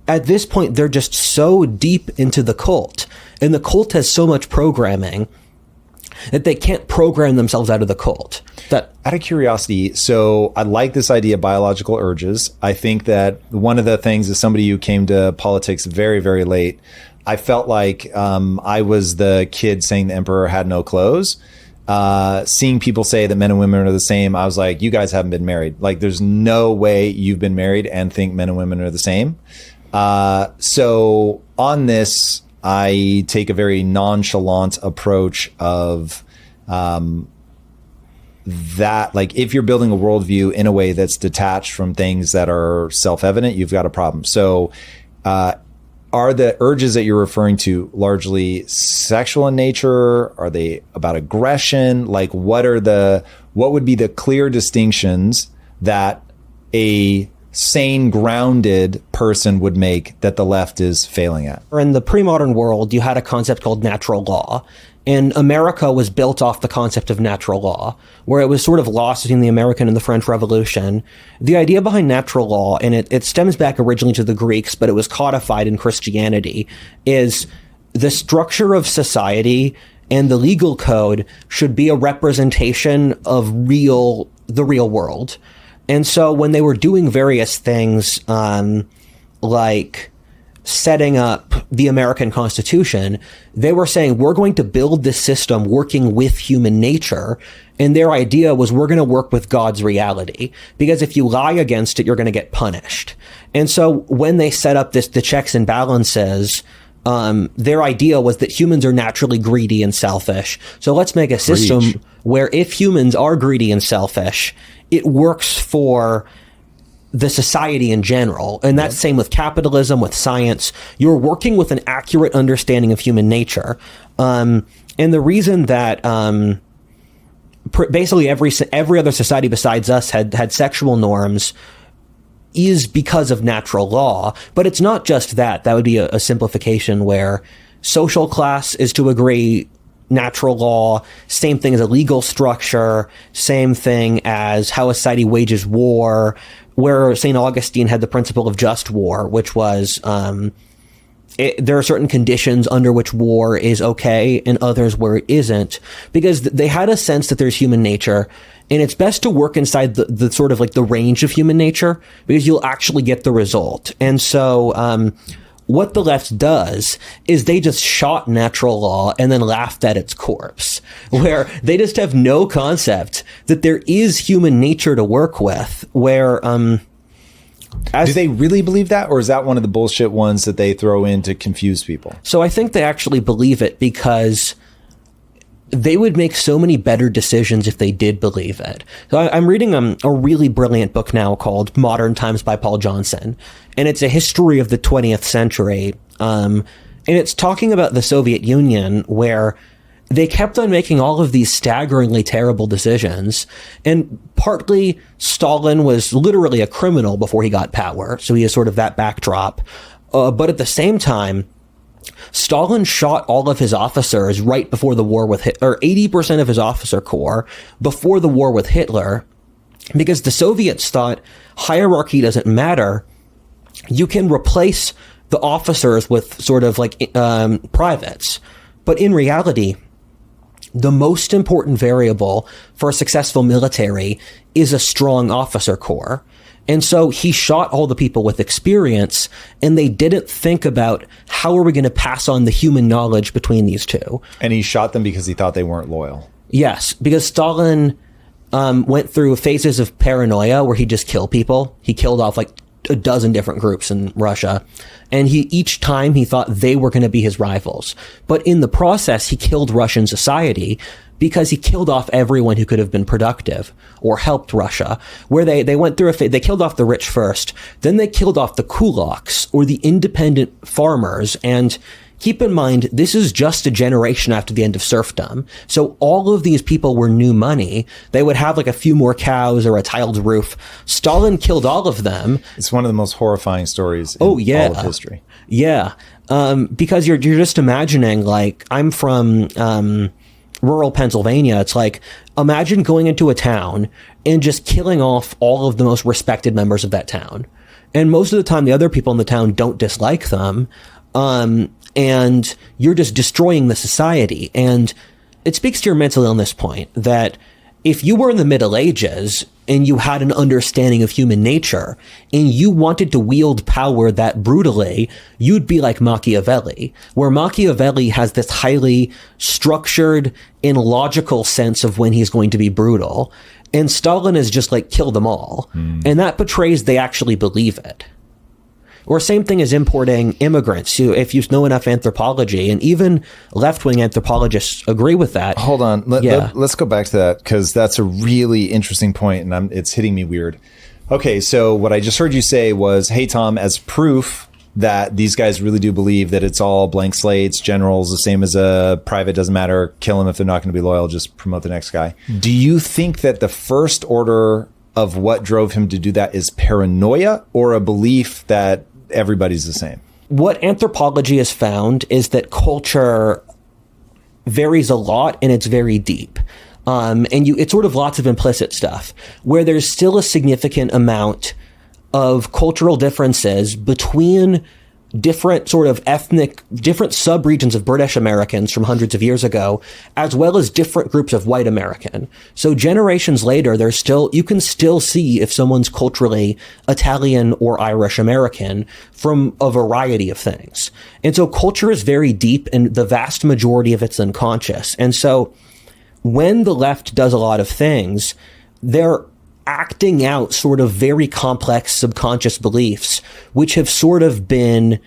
at this point, they're just so deep into the cult, and the cult has so much programming that they can't program themselves out of the cult. Out of curiosity, so I like this idea of biological urges. I think that one of the things, as somebody who came to politics very, very late, I felt like I was the kid saying the emperor had no clothes. Seeing people say that men and women are the same, I was like, you guys haven't been married. Like, there's no way you've been married and think men and women are the same. So on this, I take a very nonchalant approach of that, like, if you're building a worldview in a way that's detached from things that are self-evident, you've got a problem. So are the urges that you're referring to largely sexual in nature? Are they about aggression? Like, what would be the clear distinctions that a sane, grounded person would make that the left is failing at? In the pre-modern world, you had a concept called natural law. And America was built off the concept of natural law, where it was sort of lost between the American and the French Revolution. The idea behind natural law, and it stems back originally to the Greeks, but it was codified in Christianity, is the structure of society and the legal code should be a representation of the real world. And so when they were doing various things, like setting up the American Constitution, they were saying, we're going to build this system working with human nature. And their idea was, we're going to work with God's reality, because if you lie against it, you're going to get punished. And so when they set up the checks and balances, their idea was that humans are naturally greedy and selfish. So let's make a system where if humans are greedy and selfish, it works for the society in general. And that's same with capitalism, with science. You're working with an accurate understanding of human nature. And the reason that basically every other society besides us had sexual norms is because of natural law. But it's not just that. That would be a simplification, where social class is to agree natural law, same thing as a legal structure, same thing as how a society wages war, where St. Augustine had the principle of just war, which was there are certain conditions under which war is okay and others where it isn't, because they had a sense that there's human nature, and it's best to work inside the sort of like the range of human nature, because you'll actually get the result. And so what the left does is they just shot natural law and then laughed at its corpse, where they just have no concept that there is human nature to work with, where do they really believe that, or is that one of the bullshit ones that they throw in to confuse people? So I think they actually believe it, because they would make so many better decisions if they did believe it. So I'm reading a really brilliant book now called Modern Times by Paul Johnson, and it's a history of the 20th century. And it's talking about the Soviet Union, where they kept on making all of these staggeringly terrible decisions. And partly Stalin was literally a criminal before he got power, so he has sort of that backdrop. But at the same time, Stalin shot all of his officers right before the war with Hitler, or 80% of his officer corps before the war with Hitler, because the Soviets thought hierarchy doesn't matter. You can replace the officers with sort of like privates. But in reality, the most important variable for a successful military is a strong officer corps. And so he shot all the people with experience, and they didn't think about how are we going to pass on the human knowledge between these two. And he shot them because he thought they weren't loyal. Yes, because Stalin went through phases of paranoia where he just killed people. He killed off like a dozen different groups in Russia. And each time he thought they were going to be his rivals. But in the process, he killed Russian society because he killed off everyone who could have been productive or helped Russia, where they went through they killed off the rich first, then they killed off the kulaks, or the independent farmers. And keep in mind, this is just a generation after the end of serfdom. So all of these people were new money. They would have like a few more cows or a tiled roof. Stalin killed all of them. It's one of the most horrifying stories in all of history. Yeah. Because you're just imagining, like, I'm from rural Pennsylvania. It's like, imagine going into a town and just killing off all of the most respected members of that town. And most of the time, the other people in the town don't dislike them. And you're just destroying the society. And it speaks to your mental illness point that if you were in the Middle Ages and you had an understanding of human nature and you wanted to wield power that brutally, you'd be like Machiavelli, where Machiavelli has this highly structured and logical sense of when he's going to be brutal. And Stalin is just like, kill them all. And that portrays they actually believe it. Or same thing as importing immigrants. If you know enough anthropology, and even left-wing anthropologists agree with that. Hold on. Let's go back to that, because that's a really interesting point, and it's hitting me weird. Okay, so what I just heard you say was, hey, Tom, as proof that these guys really do believe that it's all blank slates, generals, the same as a private, doesn't matter, kill them if they're not going to be loyal, just promote the next guy. Do you think that the first order of what drove him to do that is paranoia, or a belief that everybody's the same? What anthropology has found is that culture varies a lot, and it's very deep. It's sort of lots of implicit stuff where there's still a significant amount of cultural differences between different sort of different sub-regions of British Americans from hundreds of years ago, as well as different groups of white American. So generations later, you can still see if someone's culturally Italian or Irish American from a variety of things. And so culture is very deep, and the vast majority of it's unconscious. And so when the left does a lot of things, they're acting out sort of very complex subconscious beliefs, which have sort of been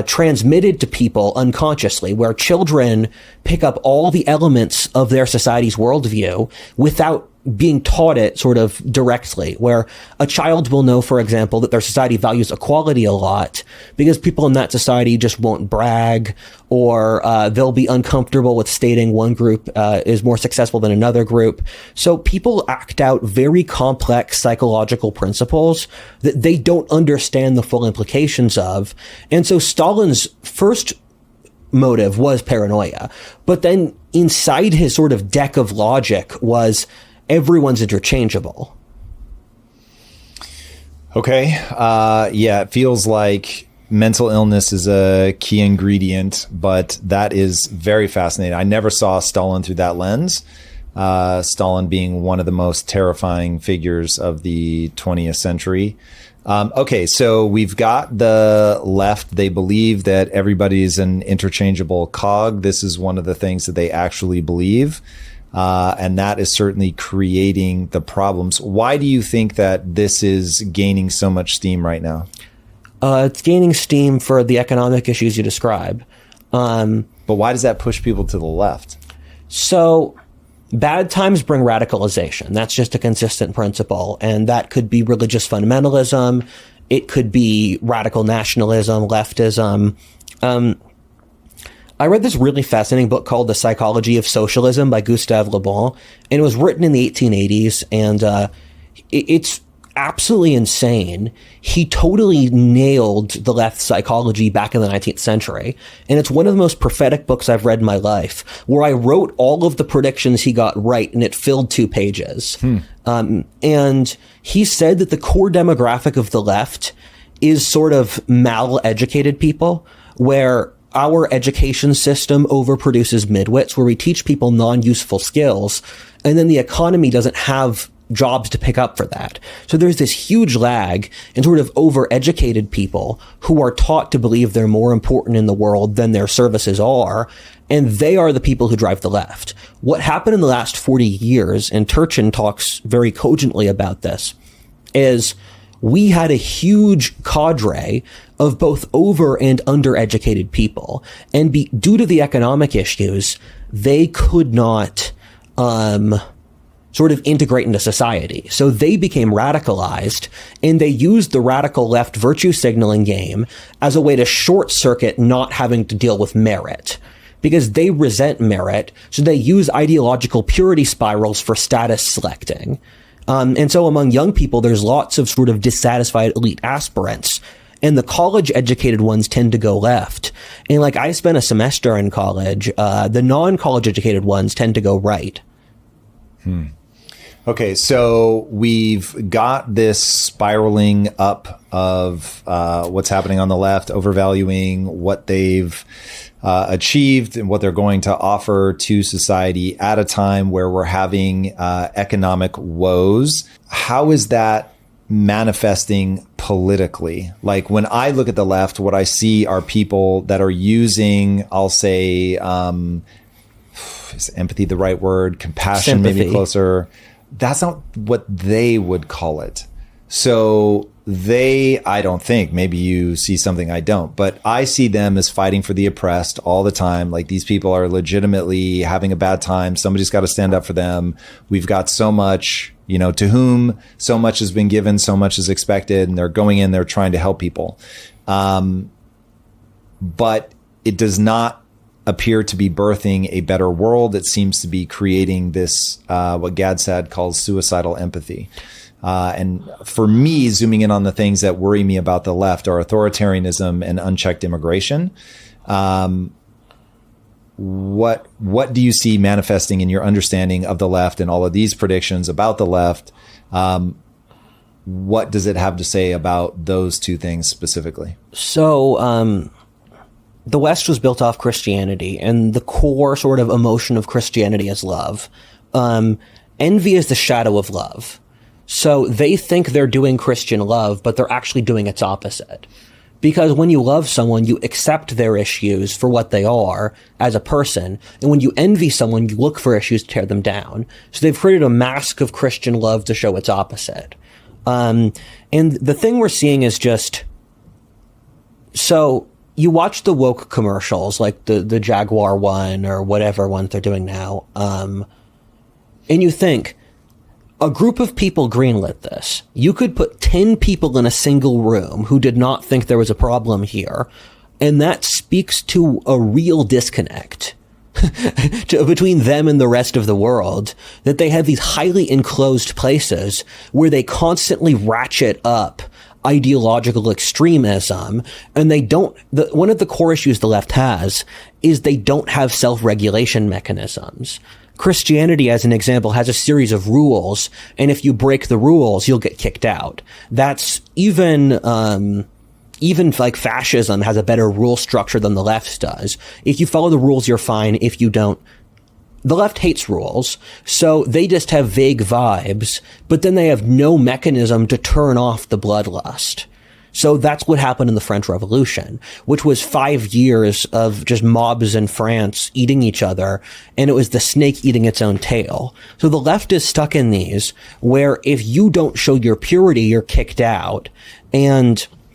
transmitted to people unconsciously, where children pick up all the elements of their society's worldview without being taught it sort of directly, where a child will know, for example, that their society values equality a lot because people in that society just won't brag, or they'll be uncomfortable with stating one group is more successful than another group. So people act out very complex psychological principles that they don't understand the full implications of. And so Stalin's first motive was paranoia, but then inside his sort of deck of logic was everyone's interchangeable. Okay. Yeah, it feels like mental illness is a key ingredient, but that is very fascinating. I never saw Stalin through that lens. Stalin being one of the most terrifying figures of the 20th century. Okay, so we've got the left. They believe that everybody's an interchangeable cog. This is one of the things that they actually believe. And that is certainly creating the problems. Why do you think that this is gaining so much steam right now? It's gaining steam for the economic issues you describe. But why does that push people to the left? So bad times bring radicalization. That's just a consistent principle. And that could be religious fundamentalism. It could be radical nationalism, leftism. I read this really fascinating book called The Psychology of Socialism by Gustave Le Bon, and it was written in the 1880s, and it's absolutely insane. He totally nailed the left psychology back in the 19th century, and it's one of the most prophetic books I've read in my life, where I wrote all of the predictions he got right, and it filled 2 pages. And he said that the core demographic of the left is sort of mal-educated people, where our education system overproduces midwits, where we teach people non-useful skills, and then the economy doesn't have jobs to pick up for that. So there's this huge lag in sort of overeducated people who are taught to believe they're more important in the world than their services are, and they are the people who drive the left. What happened in the last 40 years, and Turchin talks very cogently about this, is we had a huge cadre of both over and undereducated people. And due to the economic issues, they could not sort of integrate into society. So they became radicalized, and they used the radical left virtue signaling game as a way to short circuit not having to deal with merit, because they resent merit. So they use ideological purity spirals for status selecting. And so among young people, there's lots of sort of dissatisfied elite aspirants, and the college educated ones tend to go left. And like, I spent a semester in college, the non-college educated ones tend to go right. Okay, so we've got this spiraling up of what's happening on the left, overvaluing what they've achieved and what they're going to offer to society at a time where we're having economic woes. How is that manifesting politically? Like, when I look at the left, what I see are people that are using, I'll say, is empathy the right word? Compassion, sympathy. maybe closer. That's not what they would call it. So I don't think, maybe you see something I don't, but I see them as fighting for the oppressed all the time. Like, these people are legitimately having a bad time. Somebody's got to stand up for them. We've got so much, to whom so much has been given, so much is expected, and they're going in, they're trying to help people. But it does not appear to be birthing a better world. It seems to be creating this, what Gadsad calls suicidal empathy. And for me, zooming in on the things that worry me about the left are authoritarianism and unchecked immigration. What do you see manifesting in your understanding of the left and all of these predictions about the left? What does it have to say about those two things specifically? So, the West was built off Christianity, and the core sort of emotion of Christianity is love. Envy is the shadow of love. So they think they're doing Christian love, but they're actually doing its opposite. Because when you love someone, you accept their issues for what they are as a person. And when you envy someone, you look for issues to tear them down. So they've created a mask of Christian love to show its opposite. And the thing we're seeing is just, so you watch the woke commercials, like the Jaguar one or whatever one they're doing now. And you think, a group of people greenlit this. You could put 10 people in a single room who did not think there was a problem here, and that speaks to a real disconnect between them and the rest of the world, that they have these highly enclosed places where they constantly ratchet up ideological extremism, and they don't, one of the core issues the left has is they don't have self-regulation mechanisms. Christianity, as an example, has a series of rules, and if you break the rules, you'll get kicked out. That's even like fascism has a better rule structure than the left does. If you follow the rules, you're fine. If you don't, the left hates rules, so they just have vague vibes, but then they have no mechanism to turn off the bloodlust. So that's what happened in the French Revolution, which was 5 years of just mobs in France eating each other, and it was the snake eating its own tail. So the left is stuck in these, where if you don't show your purity, you're kicked out.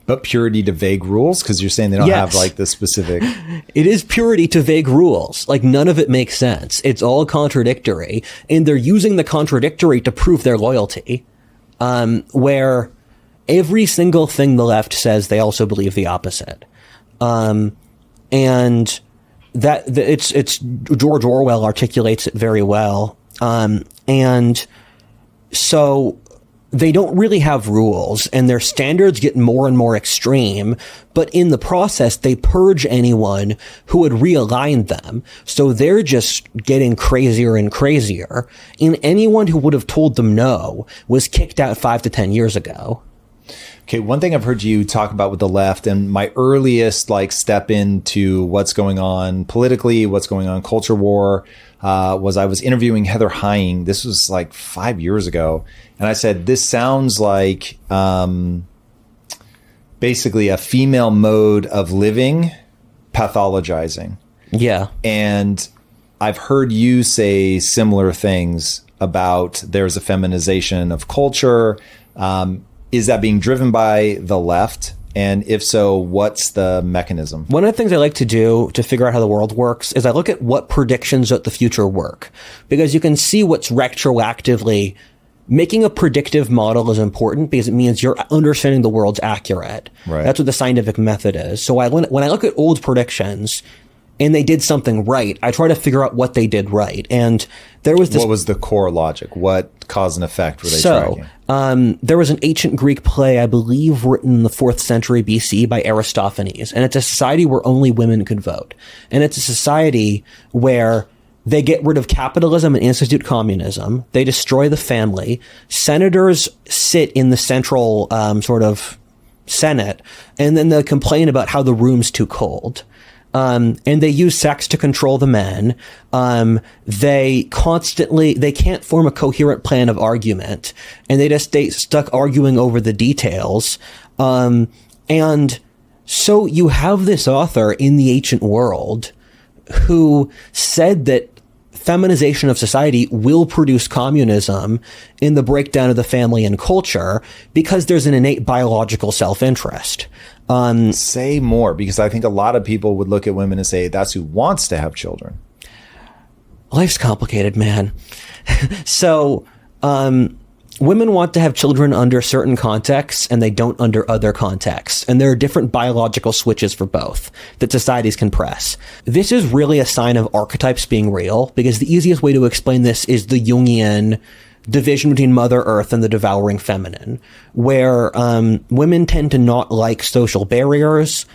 But purity to vague rules? Because you're saying they don't have like the specific... It is purity to vague rules. Like, none of it makes sense. It's all contradictory. And they're using the contradictory to prove their loyalty. Where every single thing the left says, they also believe the opposite. And it's George Orwell articulates it very well. And so they don't really have rules, and their standards get more and more extreme, but in the process, they purge anyone who would realign them. So they're just getting crazier and crazier, and anyone who would have told them no was kicked out 5 to 10 years ago. Okay, one thing I've heard you talk about with the left, and my earliest like step into what's going on politically, what's going on culture war, was I was interviewing Heather Heying. This was like 5 years ago, and I said, "This sounds like basically a female mode of living, pathologizing." Yeah, and I've heard you say similar things about there's a feminization of culture. Is that being driven by the left? And if so, what's the mechanism? one of the things I like to do to figure out how the world works is I look at what predictions of the future work, because you can see what's retroactively making a predictive model is important because it means you're understanding the world's accurate. Right. That's what the scientific method is. So when I look at old predictions and they did something right, I try to figure out what they did right. And there was this. What was the core logic? What cause and effect were they tracking? There was an ancient Greek play, I believe, written in the 4th century BC by Aristophanes. And it's a society where only women could vote. And it's a society where they get rid of capitalism and institute communism. They destroy the family. Senators sit in the central sort of Senate, and then they complain about how the room's too cold. And they use sex to control the men. They can't form a coherent plan of argument, and they just stay stuck arguing over the details. And so you have this author in the ancient world who said that feminization of society will produce communism in the breakdown of the family and culture because there's an innate biological self-interest. Say more, because I think a lot of people would look at women and say that's who wants to have children. Life's complicated, man. So, women want to have children under certain contexts and they don't under other contexts. And there are different biological switches for both that societies can press. This is really a sign of archetypes being real, because the easiest way to explain this is the Jungian division between Mother Earth and the devouring feminine, where women tend to not like social barriers,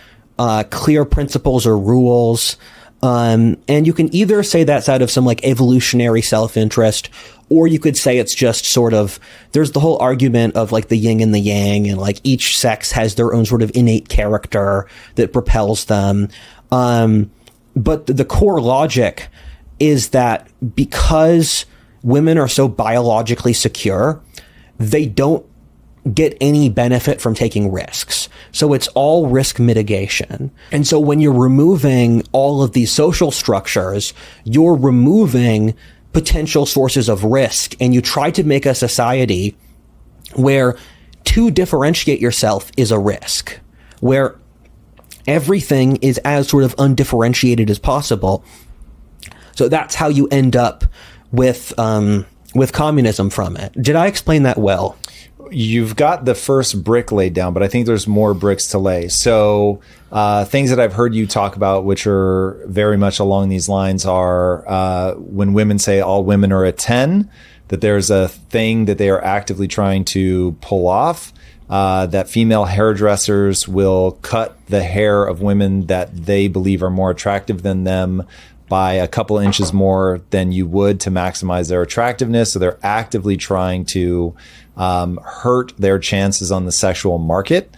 clear principles or rules. And you can either say that's out of some like evolutionary self-interest, or you could say it's just sort of, there's the whole argument of like the yin and the yang, and like each sex has their own sort of innate character that propels them. But the core logic is that because women are so biologically secure, they don't get any benefit from taking risks. So it's all risk mitigation. And so when you're removing all of these social structures, you're removing potential sources of risk, and you try to make a society where to differentiate yourself is a risk, where everything is as sort of undifferentiated as possible. So that's how you end up with communism from it. Did I explain that well? You've got the first brick laid down, but I think there's more bricks to lay. So things that I've heard you talk about, which are very much along these lines, are when women say all women are a 10, that there's a thing that they are actively trying to pull off, that female hairdressers will cut the hair of women that they believe are more attractive than them by a couple inches more than you would to maximize their attractiveness. So they're actively trying to hurt their chances on the sexual market.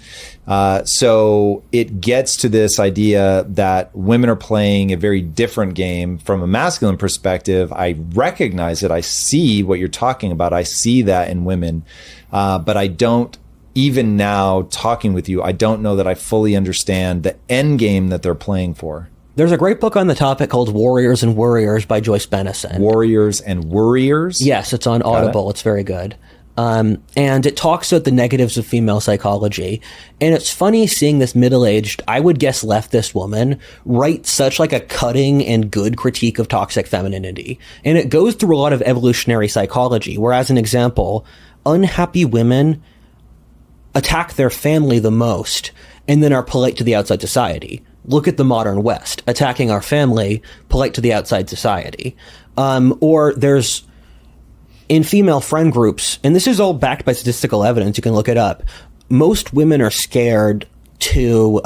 So it gets to this idea that women are playing a very different game from a masculine perspective. I recognize it. I see what you're talking about. I see that in women. But I don't, even now talking with you, I don't know that I fully understand the end game that they're playing for. There's a great book on the topic called Warriors and Worriers by Joyce Bennison. Warriors and Worriers? Yes, it's on Audible. It's very good. And it talks about the negatives of female psychology. And it's funny seeing this middle-aged, I would guess leftist woman write such like a cutting and good critique of toxic femininity. And it goes through a lot of evolutionary psychology, where, as an example, unhappy women attack their family the most and then are polite to the outside society. Look at the modern West, attacking our family, polite to the outside society. Or there's, in female friend groups, and this is all backed by statistical evidence, you can look it up, most women are scared to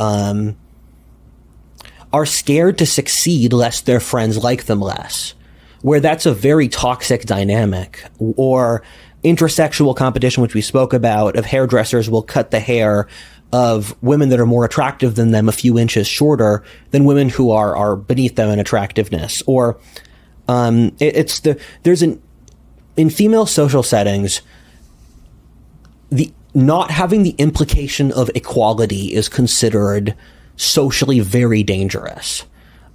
succeed lest their friends like them less, where that's a very toxic dynamic. Or intersexual competition, which we spoke about, of hairdressers will cut the hair of women that are more attractive than them a few inches shorter than women who are beneath them in attractiveness. Or in female social settings, the not having the implication of equality is considered socially very dangerous.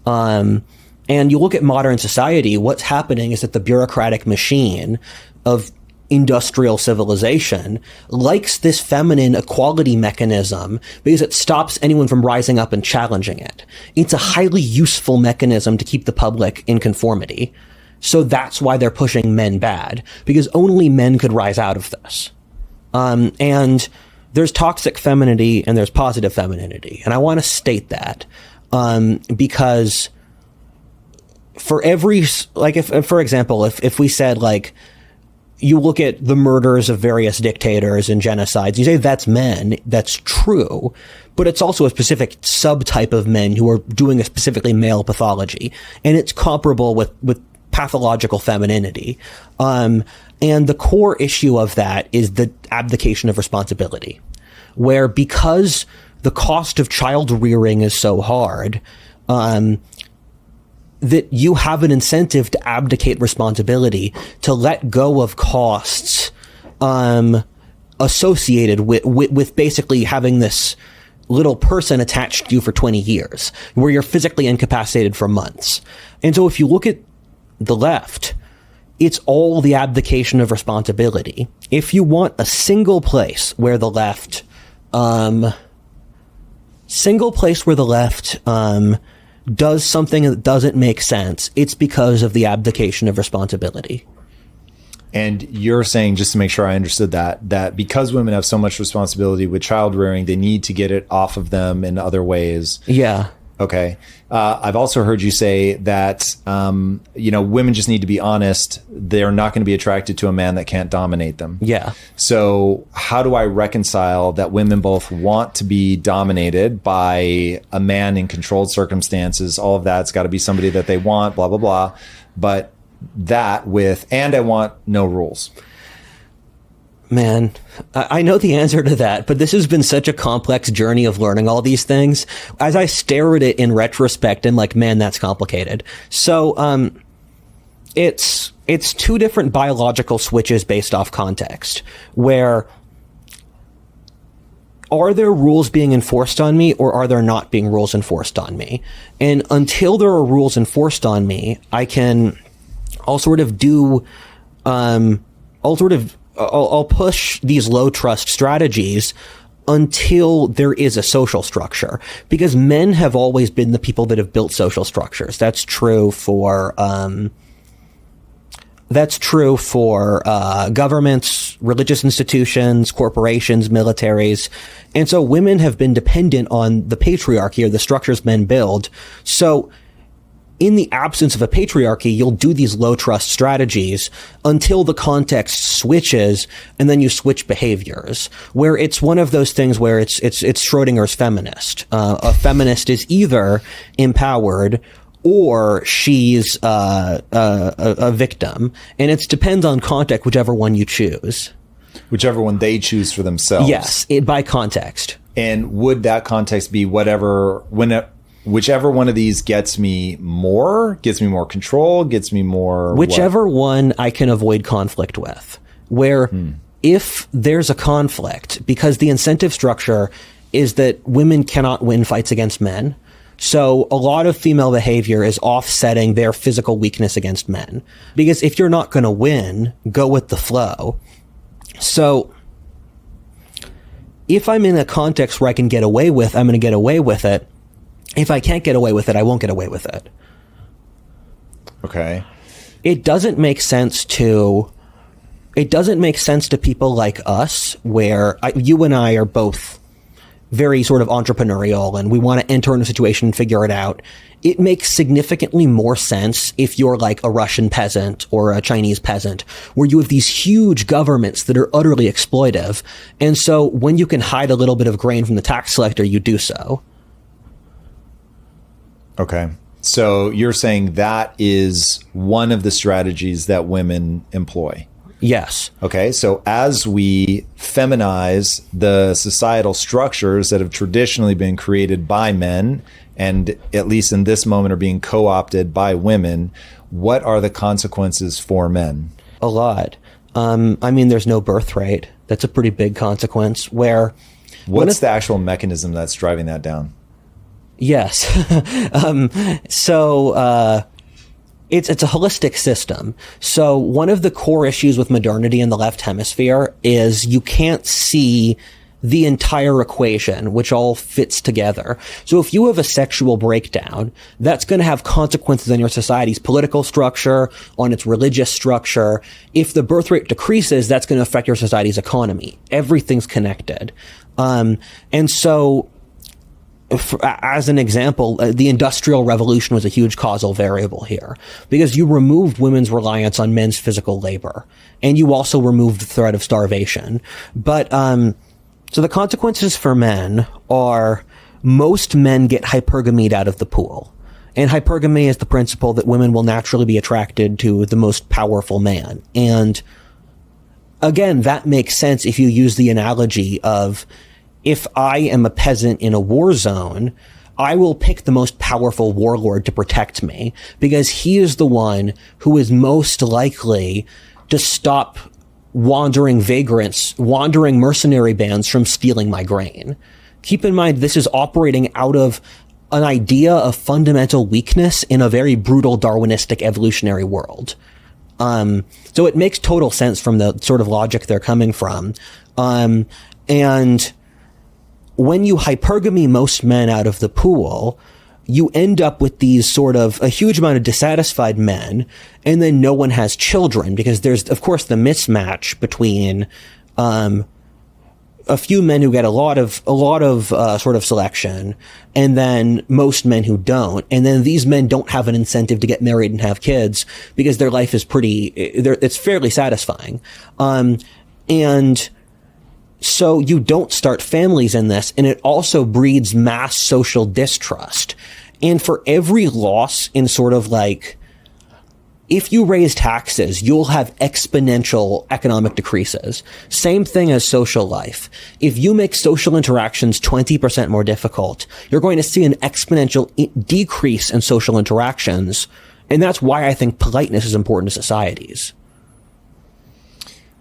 And you look at modern society, what's happening is that the bureaucratic machine of industrial civilization likes this feminine equality mechanism because it stops anyone from rising up and challenging it. It's a highly useful mechanism to keep the public in conformity. So that's why they're pushing men bad, because only men could rise out of this. And there's toxic femininity and there's positive femininity. And I want to state that, because for every, like, if, for example, if we said, like, you look at the murders of various dictators and genocides, you say that's men, that's true, but it's also a specific subtype of men who are doing a specifically male pathology. And it's comparable with pathological femininity. And the core issue of that is the abdication of responsibility, where because the cost of child rearing is so hard, that you have an incentive to abdicate responsibility, to let go of costs associated with basically having this little person attached to you for 20 years, where you're physically incapacitated for months. And so if you look at the left, it's all the abdication of responsibility. If you want a single place where the left does something that doesn't make sense, it's because of the abdication of responsibility. And you're saying, just to make sure I understood that because women have so much responsibility with child rearing, they need to get it off of them in other ways. Yeah. Okay. I've also heard you say that, women just need to be honest. They're not going to be attracted to a man that can't dominate them. Yeah. So how do I reconcile that women both want to be dominated by a man in controlled circumstances? All of that's got to be somebody that they want, blah, blah, blah. But that and I want no rules. Man, I know the answer to that, but this has been such a complex journey of learning all these things. As I stare at it in retrospect, I'm like, man, that's complicated. So, it's two different biological switches based off context, where are there rules being enforced on me, or are there not being rules enforced on me? And until there are rules enforced on me, I'll push these low trust strategies until there is a social structure, because men have always been the people that have built social structures. That's true for governments, religious institutions, corporations, militaries. And so women have been dependent on the patriarchy, or the structures men build. So in the absence of a patriarchy, you'll do these low trust strategies until the context switches, and then you switch behaviors, where it's one of those things where it's Schrodinger's feminist. A feminist is either empowered or she's a victim, and it depends on context, whichever one you choose. Whichever one they choose for themselves. Yes, by context. And would that context be whichever one of these gets me more control, gets me more... Whichever one I can avoid conflict with. Where if there's a conflict, because the incentive structure is that women cannot win fights against men, so a lot of female behavior is offsetting their physical weakness against men. Because if you're not going to win, go with the flow. So if I'm in a context where I can get away with, I'm going to get away with it. If I can't get away with it, I won't get away with it. Okay. It doesn't make sense to people like us, where you and I are both very sort of entrepreneurial and we want to enter in a situation and figure it out. It makes significantly more sense if you're like a Russian peasant or a Chinese peasant, where you have these huge governments that are utterly exploitive. And so when you can hide a little bit of grain from the tax collector, you do so. Okay. So you're saying that is one of the strategies that women employ. Yes. Okay, so as we feminize the societal structures that have traditionally been created by men, and at least in this moment are being co-opted by women, what are the consequences for men? A lot. I mean, there's no birthright. That's a pretty big consequence. Where what's the actual mechanism that's driving that down? Yes. It's a holistic system. So one of the core issues with modernity in the left hemisphere is you can't see the entire equation, which all fits together. So if you have a sexual breakdown, that's going to have consequences on your society's political structure, on its religious structure. If the birth rate decreases, that's going to affect your society's economy. Everything's connected. And so, as an example, the Industrial Revolution was a huge causal variable here because you removed women's reliance on men's physical labor, and you also removed the threat of starvation. But so the consequences for men are most men get hypergamied out of the pool. And hypergamy is the principle that women will naturally be attracted to the most powerful man. And again, that makes sense if you use the analogy of, if I am a peasant in a war zone, I will pick the most powerful warlord to protect me because he is the one who is most likely to stop wandering vagrants, wandering mercenary bands from stealing my grain. Keep in mind, this is operating out of an idea of fundamental weakness in a very brutal Darwinistic evolutionary world. So it makes total sense from the sort of logic they're coming from. And when you hypergamy most men out of the pool, you end up with these sort of a huge amount of dissatisfied men, and then no one has children because there's, of course, the mismatch between a few men who get a lot of sort of selection, and then most men who don't, and then these men don't have an incentive to get married and have kids because their life is it's fairly satisfying, and so you don't start families in this, and it also breeds mass social distrust. And for every loss in sort of like, if you raise taxes, you'll have exponential economic decreases. Same thing as social life. If you make social interactions 20% more difficult, you're going to see an exponential decrease in social interactions. And that's why I think politeness is important to societies.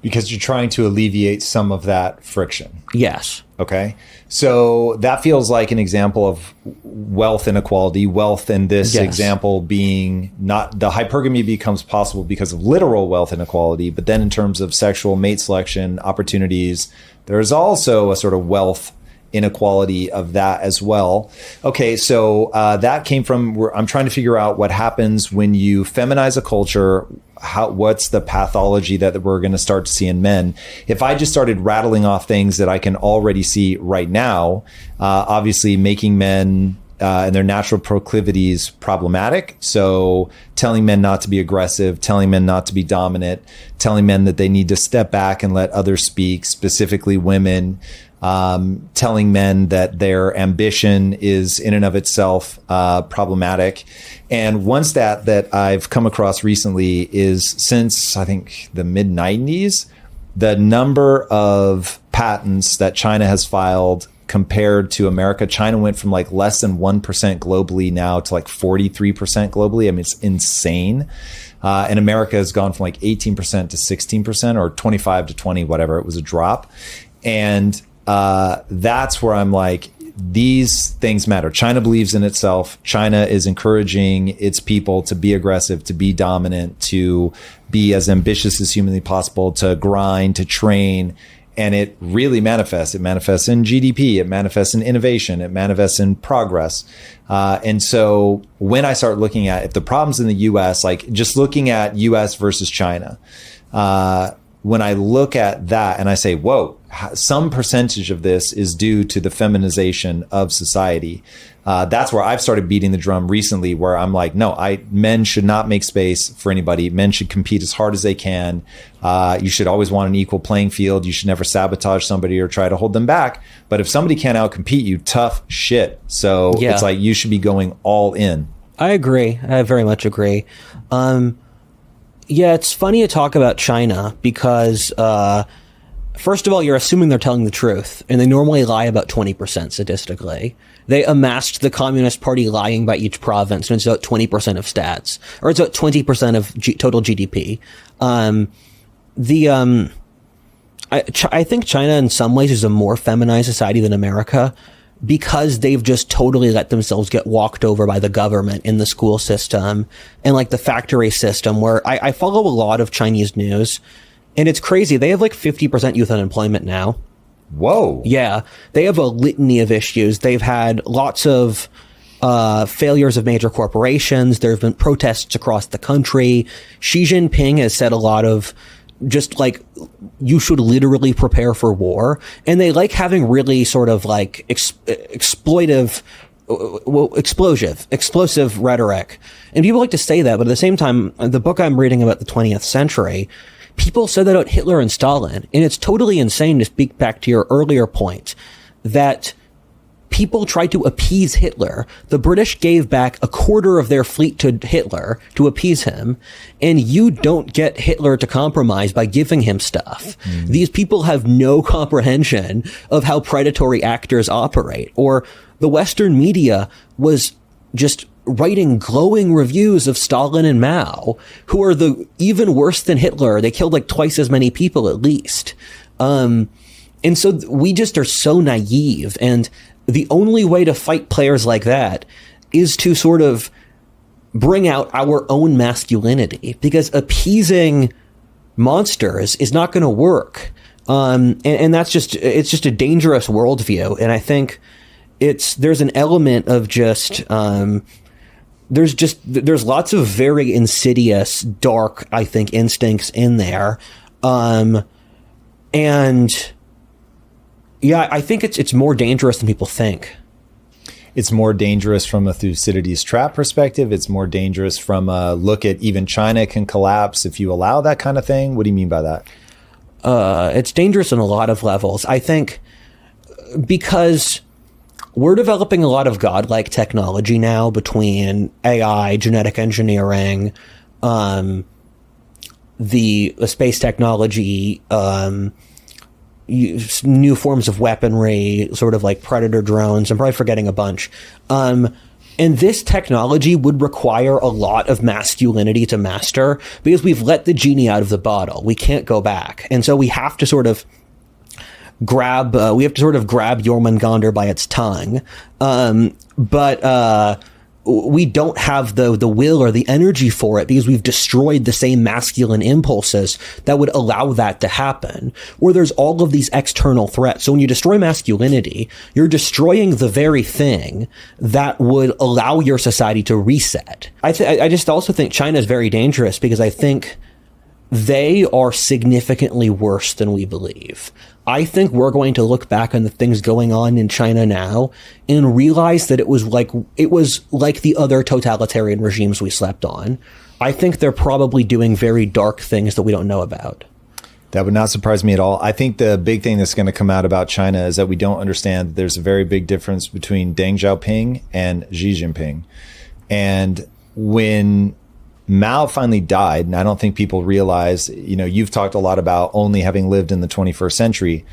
Because you're trying to alleviate some of that friction. Yes. Okay. So that feels like an example of wealth inequality. Wealth in this example being not the hypergamy becomes possible because of literal wealth inequality, but then in terms of sexual mate selection opportunities, there's also a sort of wealth inequality of that as well. Okay, so that came from, I'm trying to figure out what happens when you feminize a culture. What's the pathology that we're going to start to see in men? If I just started rattling off things that I can already see right now, obviously making men and their natural proclivities problematic. So telling men not to be aggressive, telling men not to be dominant, telling men that they need to step back and let others speak, specifically women, telling men that their ambition is in and of itself problematic. And one stat that I've come across recently is since I think the mid 90s, the number of patents that China has filed compared to America, China went from like less than 1% globally now to like 43% globally. I mean, it's insane. And America has gone from like 18% to 16% or 25 to 20, whatever. It was a drop. And that's where I'm like, these things matter. China believes in itself. China is encouraging its people to be aggressive, to be dominant, to be as ambitious as humanly possible, to grind, to train. And it really manifests. It manifests in GDP. It manifests in innovation. It manifests in progress. And so when I start looking at if the problems in the US, like just looking at US versus China, when I look at that and I say, whoa, some percentage of this is due to the feminization of society. That's where I've started beating the drum recently, where I'm like, no, men should not make space for anybody. Men should compete as hard as they can. You should always want an equal playing field. You should never sabotage somebody or try to hold them back. But if somebody can't outcompete you, tough shit. So it's like you should be going all in. I agree. I very much agree. Yeah, it's funny to talk about China because, first of all, you're assuming they're telling the truth, and they normally lie about 20% statistically. They amassed the Communist Party lying by each province, and it's about 20% of stats, or it's about 20% of total GDP. I think China in some ways is a more feminized society than America because they've just totally let themselves get walked over by the government in the school system and like the factory system, where I follow a lot of Chinese news, and it's crazy. They have like 50% youth unemployment now. Whoa. Yeah. They have a litany of issues. They've had lots of failures of major corporations. There have been protests across the country. Xi Jinping has said a lot of just like, you should literally prepare for war. And they like having really sort of like explosive rhetoric. And people like to say that, but at the same time, the book I'm reading about the 20th century, people said that about Hitler and Stalin. And it's totally insane to speak back to your earlier point that people tried to appease Hitler. The British gave back a quarter of their fleet to Hitler to appease him. And you don't get Hitler to compromise by giving him stuff. These people have no comprehension of how predatory actors operate. Or the Western media was just writing glowing reviews of Stalin and Mao, who are even worse than Hitler. They killed like twice as many people at least. And so we just are so naive, and the only way to fight players like that is to sort of bring out our own masculinity, because appeasing monsters is not going to work. And that's it's just a dangerous worldview. And I think there's an element of just, there's lots of very insidious, dark, I think, instincts in there. And yeah, I think it's more dangerous than people think. It's more dangerous from a Thucydides trap perspective. It's more dangerous from a look at even China can collapse if you allow that kind of thing. What do you mean by that? It's dangerous on a lot of levels. I think because we're developing a lot of godlike technology now between AI, genetic engineering, the space technology, new forms of weaponry, sort of like predator drones. I'm probably forgetting a bunch. And this technology would require a lot of masculinity to master because we've let the genie out of the bottle. We can't go back. And so we have to sort of grab Jormungandr by its tongue. But we don't have the will or the energy for it because we've destroyed the same masculine impulses that would allow that to happen, where there's all of these external threats. So when you destroy masculinity, you're destroying the very thing that would allow your society to reset. I just also think China is very dangerous because I think they are significantly worse than we believe. I think we're going to look back on the things going on in China now and realize that it was like the other totalitarian regimes we slept on. I think they're probably doing very dark things that we don't know about. That would not surprise me at all. I think the big thing that's going to come out about China is that we don't understand that there's a very big difference between Deng Xiaoping and Xi Jinping. And when Mao finally died, and I don't think people realize, you've talked a lot about only having lived in the 21st century.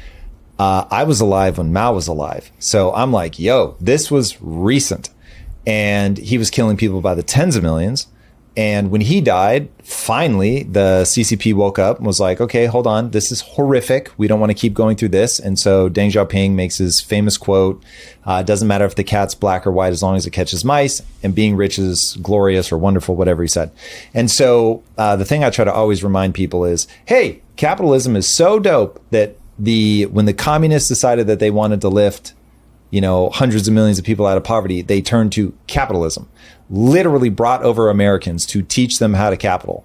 I was alive when Mao was alive. So I'm like, this was recent. And he was killing people by the tens of millions. And when he died, finally, the CCP woke up and was like, okay, hold on. This is horrific. We don't want to keep going through this. And so Deng Xiaoping makes his famous quote, it doesn't matter if the cat's black or white as long as it catches mice, and being rich is glorious or wonderful, whatever he said. And so the thing I try to always remind people is, hey, capitalism is so dope that when the communists decided that they wanted to lift hundreds of millions of people out of poverty, they turned to capitalism, literally brought over Americans to teach them how to capital.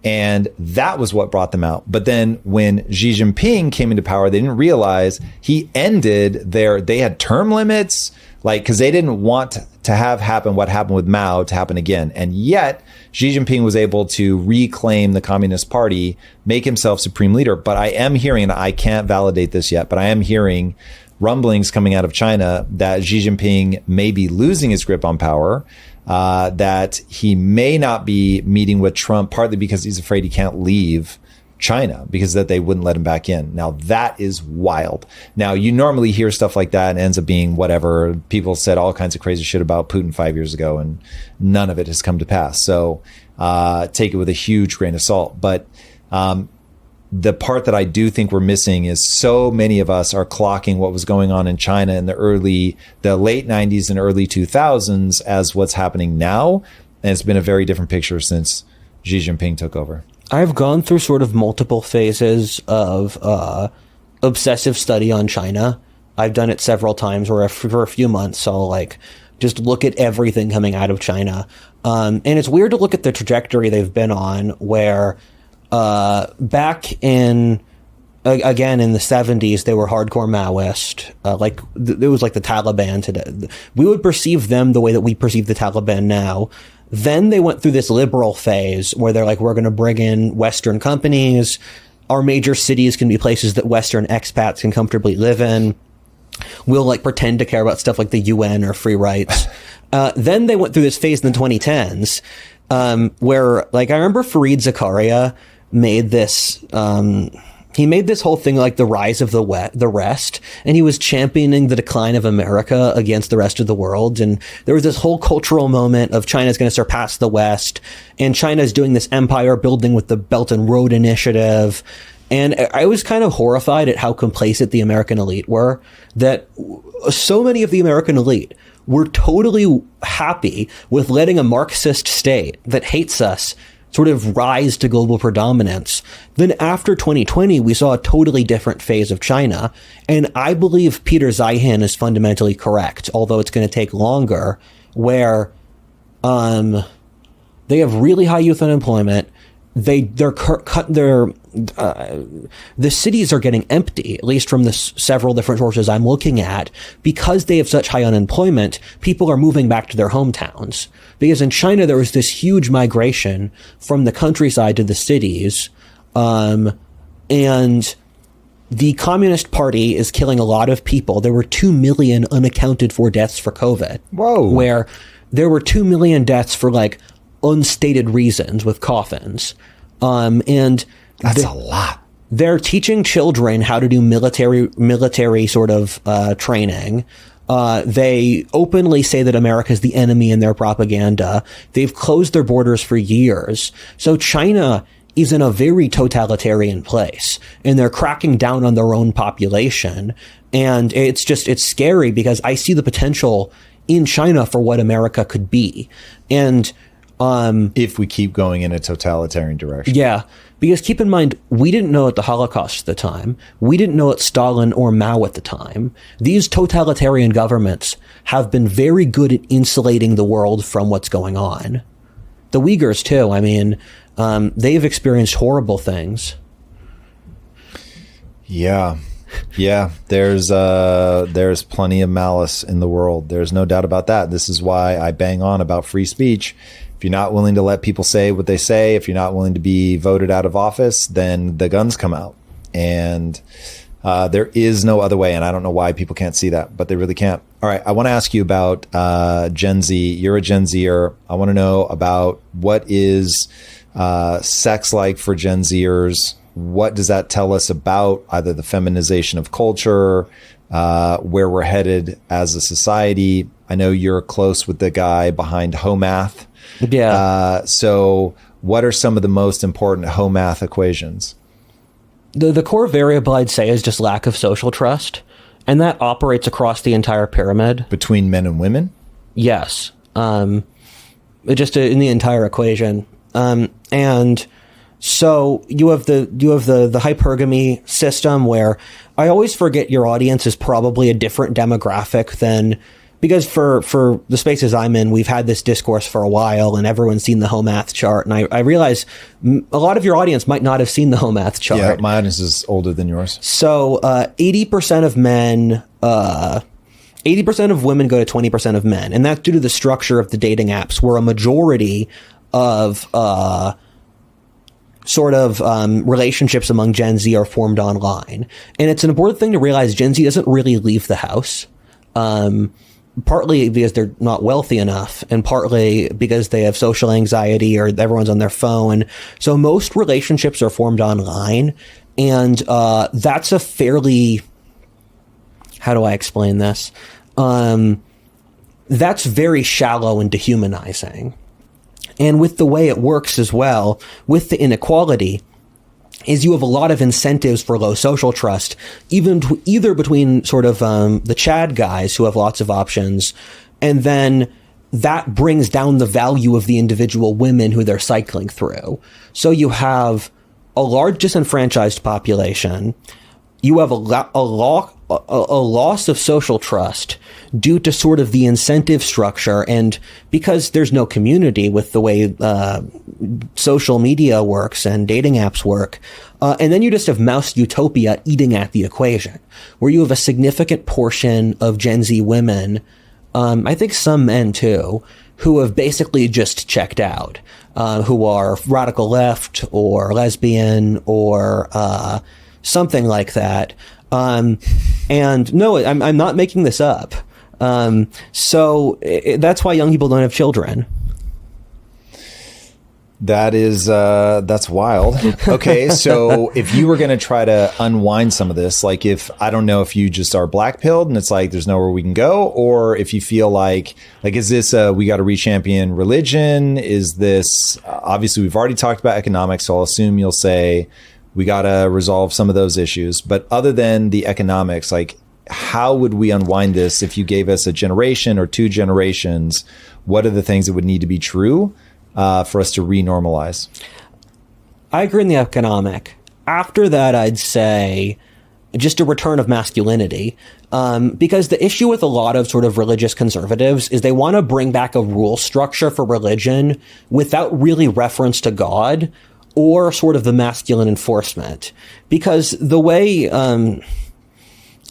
And that was what brought them out. But then when Xi Jinping came into power, they didn't realize he ended they had term limits, because they didn't want to have happen what happened with Mao to happen again. And yet Xi Jinping was able to reclaim the Communist Party, make himself supreme leader. But I am hearing, and I can't validate this yet, but I am hearing rumblings coming out of China that Xi Jinping may be losing his grip on power. that he may not be meeting with Trump, partly because he's afraid he can't leave China because that they wouldn't let him back in. Now that is wild. Now you normally hear stuff like that and it ends up being whatever. People said all kinds of crazy shit about Putin 5 years ago and none of it has come to pass. So take it with a huge grain of salt. But the part that I do think we're missing is so many of us are clocking what was going on in China in the late 90s and early 2000s as what's happening now. And it's been a very different picture since Xi Jinping took over. I've gone through sort of multiple phases of obsessive study on China. I've done it several times where for a few months I'll like just look at everything coming out of China. And it's weird to look at the trajectory they've been on where back in, again, in the 70s, they were hardcore Maoist. It was like the Taliban today. We would perceive them the way that we perceive the Taliban now. Then they went through this liberal phase where they're like, we're going to bring in Western companies. Our major cities can be places that Western expats can comfortably live in. We'll like pretend to care about stuff like the UN or free rights. Then they went through this phase in the 2010s where like I remember Fareed Zakaria made this he made this whole thing like the rise of the rest, and he was championing the decline of America against the rest of the world. And there was this whole cultural moment of China's going to surpass the West, and China's doing this empire building with the Belt and Road Initiative. And I was kind of horrified at how complacent the American elite were, that so many of the American elite were totally happy with letting a Marxist state that hates us sort of rise to global predominance. Then after 2020, we saw a totally different phase of China. And I believe Peter Zeihan is fundamentally correct, although it's going to take longer, where they have really high youth unemployment. The cities are getting empty, at least from the several different sources I'm looking at, because they have such high unemployment. People are moving back to their hometowns. Because in China, there was this huge migration from the countryside to the cities. And the Communist Party is killing a lot of people. There were 2 million unaccounted for deaths for COVID. Whoa. Where there were 2 million deaths for like unstated reasons with coffins. And that's a lot. They're teaching children how to do military sort of training. They openly say that America is the enemy in their propaganda. They've closed their borders for years. So China is in a very totalitarian place, and they're cracking down on their own population. And it's scary because I see the potential in China for what America could be. And if we keep going in a totalitarian direction. Yeah, because keep in mind, we didn't know at the Holocaust at the time. We didn't know at Stalin or Mao at the time. These totalitarian governments have been very good at insulating the world from what's going on. The Uyghurs, too. I mean, they've experienced horrible things. Yeah. Yeah, there's plenty of malice in the world. There's no doubt about that. This is why I bang on about free speech. If you're not willing to let people say what they say, if you're not willing to be voted out of office, then the guns come out. And there is no other way. And I don't know why people can't see that, but they really can't. All right, I want to ask you about Gen Z. You're a Gen Zer. I want to know about what is sex like for Gen Zers. What does that tell us about either the feminization of culture, where we're headed as a society? I know you're close with the guy behind HOMAth. Yeah. So what are some of the most important HOMAth equations? The core variable I'd say is just lack of social trust. And that operates across the entire pyramid. Between men and women? Yes. Just in the entire equation. And so you have the hypergamy system where I always forget your audience is probably a different demographic than, because for the spaces I'm in, we've had this discourse for a while and everyone's seen the HOMAth chart. And I realize a lot of your audience might not have seen the HOMAth chart. Yeah, my audience is older than yours. So 80% of men, 80% of women go to 20% of men. And that's due to the structure of the dating apps, where a majority of relationships among Gen Z are formed online. And it's an important thing to realize Gen Z doesn't really leave the house. partly because they're not wealthy enough, and partly because they have social anxiety or everyone's on their phone. So most relationships are formed online, and that's a fairly, how do I explain this? That's very shallow and dehumanizing. And with the way it works as well, with the inequality, is you have a lot of incentives for low social trust, either between sort of the Chad guys who have lots of options, and then that brings down the value of the individual women who they're cycling through. So you have a large disenfranchised population. You have a loss of social trust due to sort of the incentive structure, and because there's no community with the way social media works and dating apps work. And then you just have mouse utopia eating at the equation, where you have a significant portion of Gen Z women, I think some men too, who have basically just checked out, who are radical left or lesbian or something like that. And no, I'm not making this up. So that's why young people don't have children. That is, that's wild. Okay. So if you were going to try to unwind some of this, like if, I don't know if you just are black pilled and it's like, there's nowhere we can go, or if you feel like, is this, we got to re-champion religion? Is this, obviously we've already talked about economics, so I'll assume you'll say we got to resolve some of those issues. But other than the economics, like how would we unwind this if you gave us a generation or 2 generations? What are the things that would need to be true for us to re-normalize? I agree in the economic. After that, I'd say just a return of masculinity. Because the issue with a lot of sort of religious conservatives is they want to bring back a rule structure for religion without really reference to God or sort of the masculine enforcement. Because the way,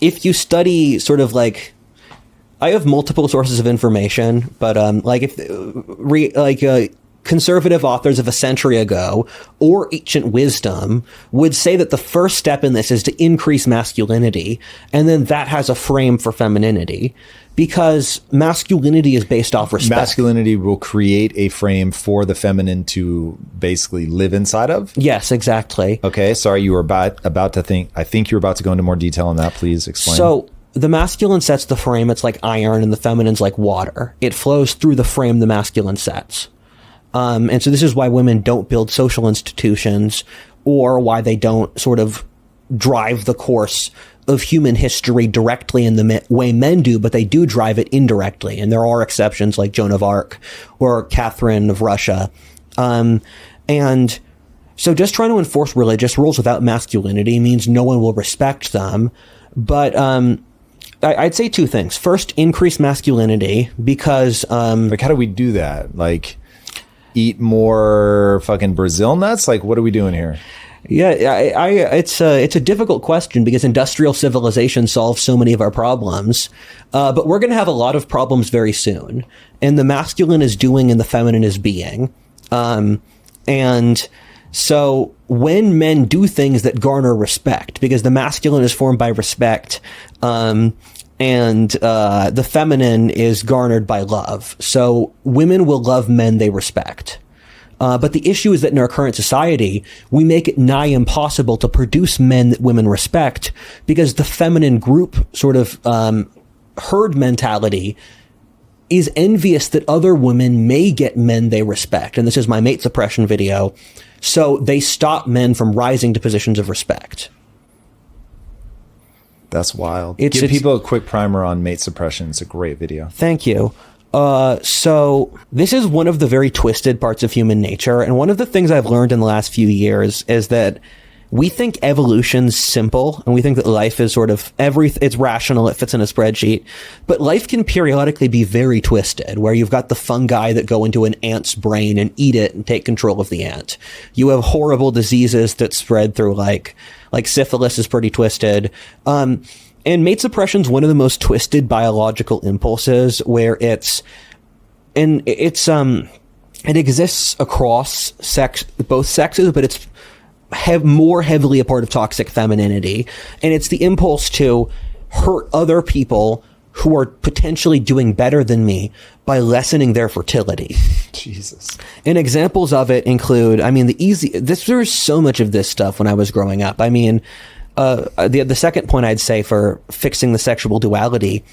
if you study sort of like, I have multiple sources of information, but conservative authors of a century ago or ancient wisdom would say that the first step in this is to increase masculinity, and then that has a frame for femininity, because masculinity is based off respect. Masculinity will create a frame for the feminine to basically live inside of? Yes, exactly. Okay, sorry, you were about to think, I think you were about to go into more detail on that. Please explain. So the masculine sets the frame, it's like iron, and the feminine's like water. It flows through the frame the masculine sets. And so this is why women don't build social institutions, or why they don't sort of drive the course of human history directly in the way men do, but they do drive it indirectly. And there are exceptions like Joan of Arc or Catherine of Russia. And so just trying to enforce religious rules without masculinity means no one will respect them. But I'd say 2 things. First, increase masculinity, because like, how do we do that? Like, eat more fucking Brazil nuts? Like, what are we doing here? Yeah, it's a difficult question, because industrial civilization solves so many of our problems. But we're going to have a lot of problems very soon. And the masculine is doing and the feminine is being. And so when men do things that garner respect, because the masculine is formed by respect, and the feminine is garnered by love. So women will love men they respect. But the issue is that in our current society, we make it nigh impossible to produce men that women respect, because the feminine group sort of herd mentality is envious that other women may get men they respect. And this is my mate suppression video. So they stop men from rising to positions of respect. That's wild. Give people a quick primer on mate suppression. It's a great video. Thank you. So this is one of the very twisted parts of human nature. And one of the things I've learned in the last few years is that we think evolution's simple, and we think that life is sort of it's rational, it fits in a spreadsheet. But life can periodically be very twisted, where you've got the fungi that go into an ant's brain and eat it and take control of the ant. You have horrible diseases that spread through, like syphilis is pretty twisted. And mate suppression is one of the most twisted biological impulses, where it exists across both sexes, but it's more heavily a part of toxic femininity. And it's the impulse to hurt other people who are potentially doing better than me by lessening their fertility. Jesus. And examples of it include, I mean, there's so much of this stuff when I was growing up. I mean, the second point I'd say for fixing the sexual duality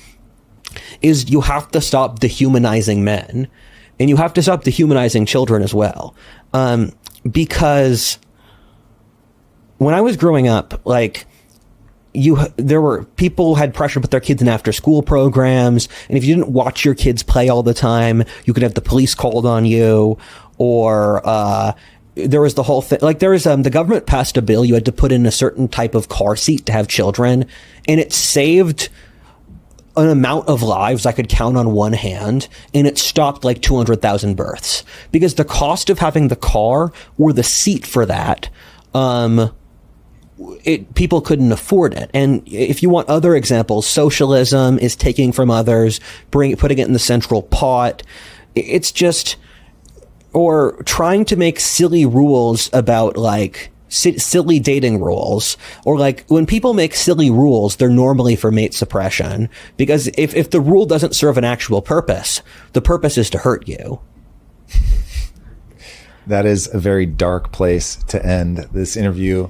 is you have to stop dehumanizing men, and you have to stop dehumanizing children as well. Because when I was growing up, like, there were people had pressure to put their kids in after school programs, and if you didn't watch your kids play all the time, you could have the police called on you, or there was the whole thing. Like, there was the government passed a bill, you had to put in a certain type of car seat to have children, and it saved an amount of lives I could count on one hand, and it stopped like 200,000 births because the cost of having the car or the seat for that, people couldn't afford it. And if you want other examples, socialism is taking from others, putting it in the central pot. It's just, or trying to make silly rules about like silly dating rules, or like when people make silly rules, they're normally for mate suppression, because if the rule doesn't serve an actual purpose, the purpose is to hurt you. That is a very dark place to end this interview.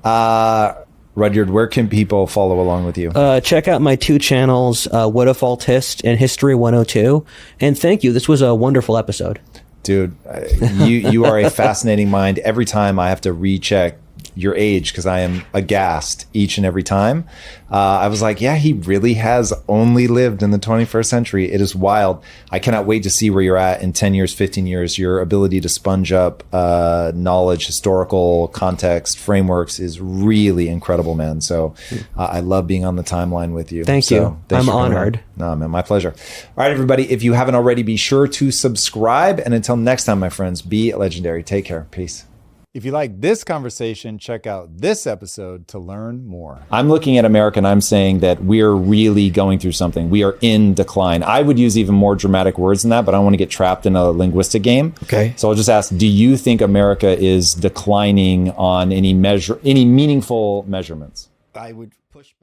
Rudyard, where can people follow along with you? Check out my 2 channels, WhatifAltHist and History 102. And thank you. This was a wonderful episode. Dude, you are a fascinating mind. Every time I have to recheck your age because I am aghast each and every time. I was like, yeah, he really has only lived in the 21st century. It is wild. I cannot wait to see where you're at in 10 years, 15 years. Your ability to sponge up knowledge, historical context, frameworks is really incredible, man. So I love being on the timeline with you. Thank you. I'm honored. No, man, my pleasure. All right, everybody, if you haven't already, be sure to subscribe. And until next time, my friends, be legendary. Take care. Peace. If you like this conversation, check out this episode to learn more. I'm looking at America and I'm saying that we're really going through something. We are in decline. I would use even more dramatic words than that, but I don't want to get trapped in a linguistic game. Okay. So I'll just ask, do you think America is declining on any meaningful measurements? I would push back.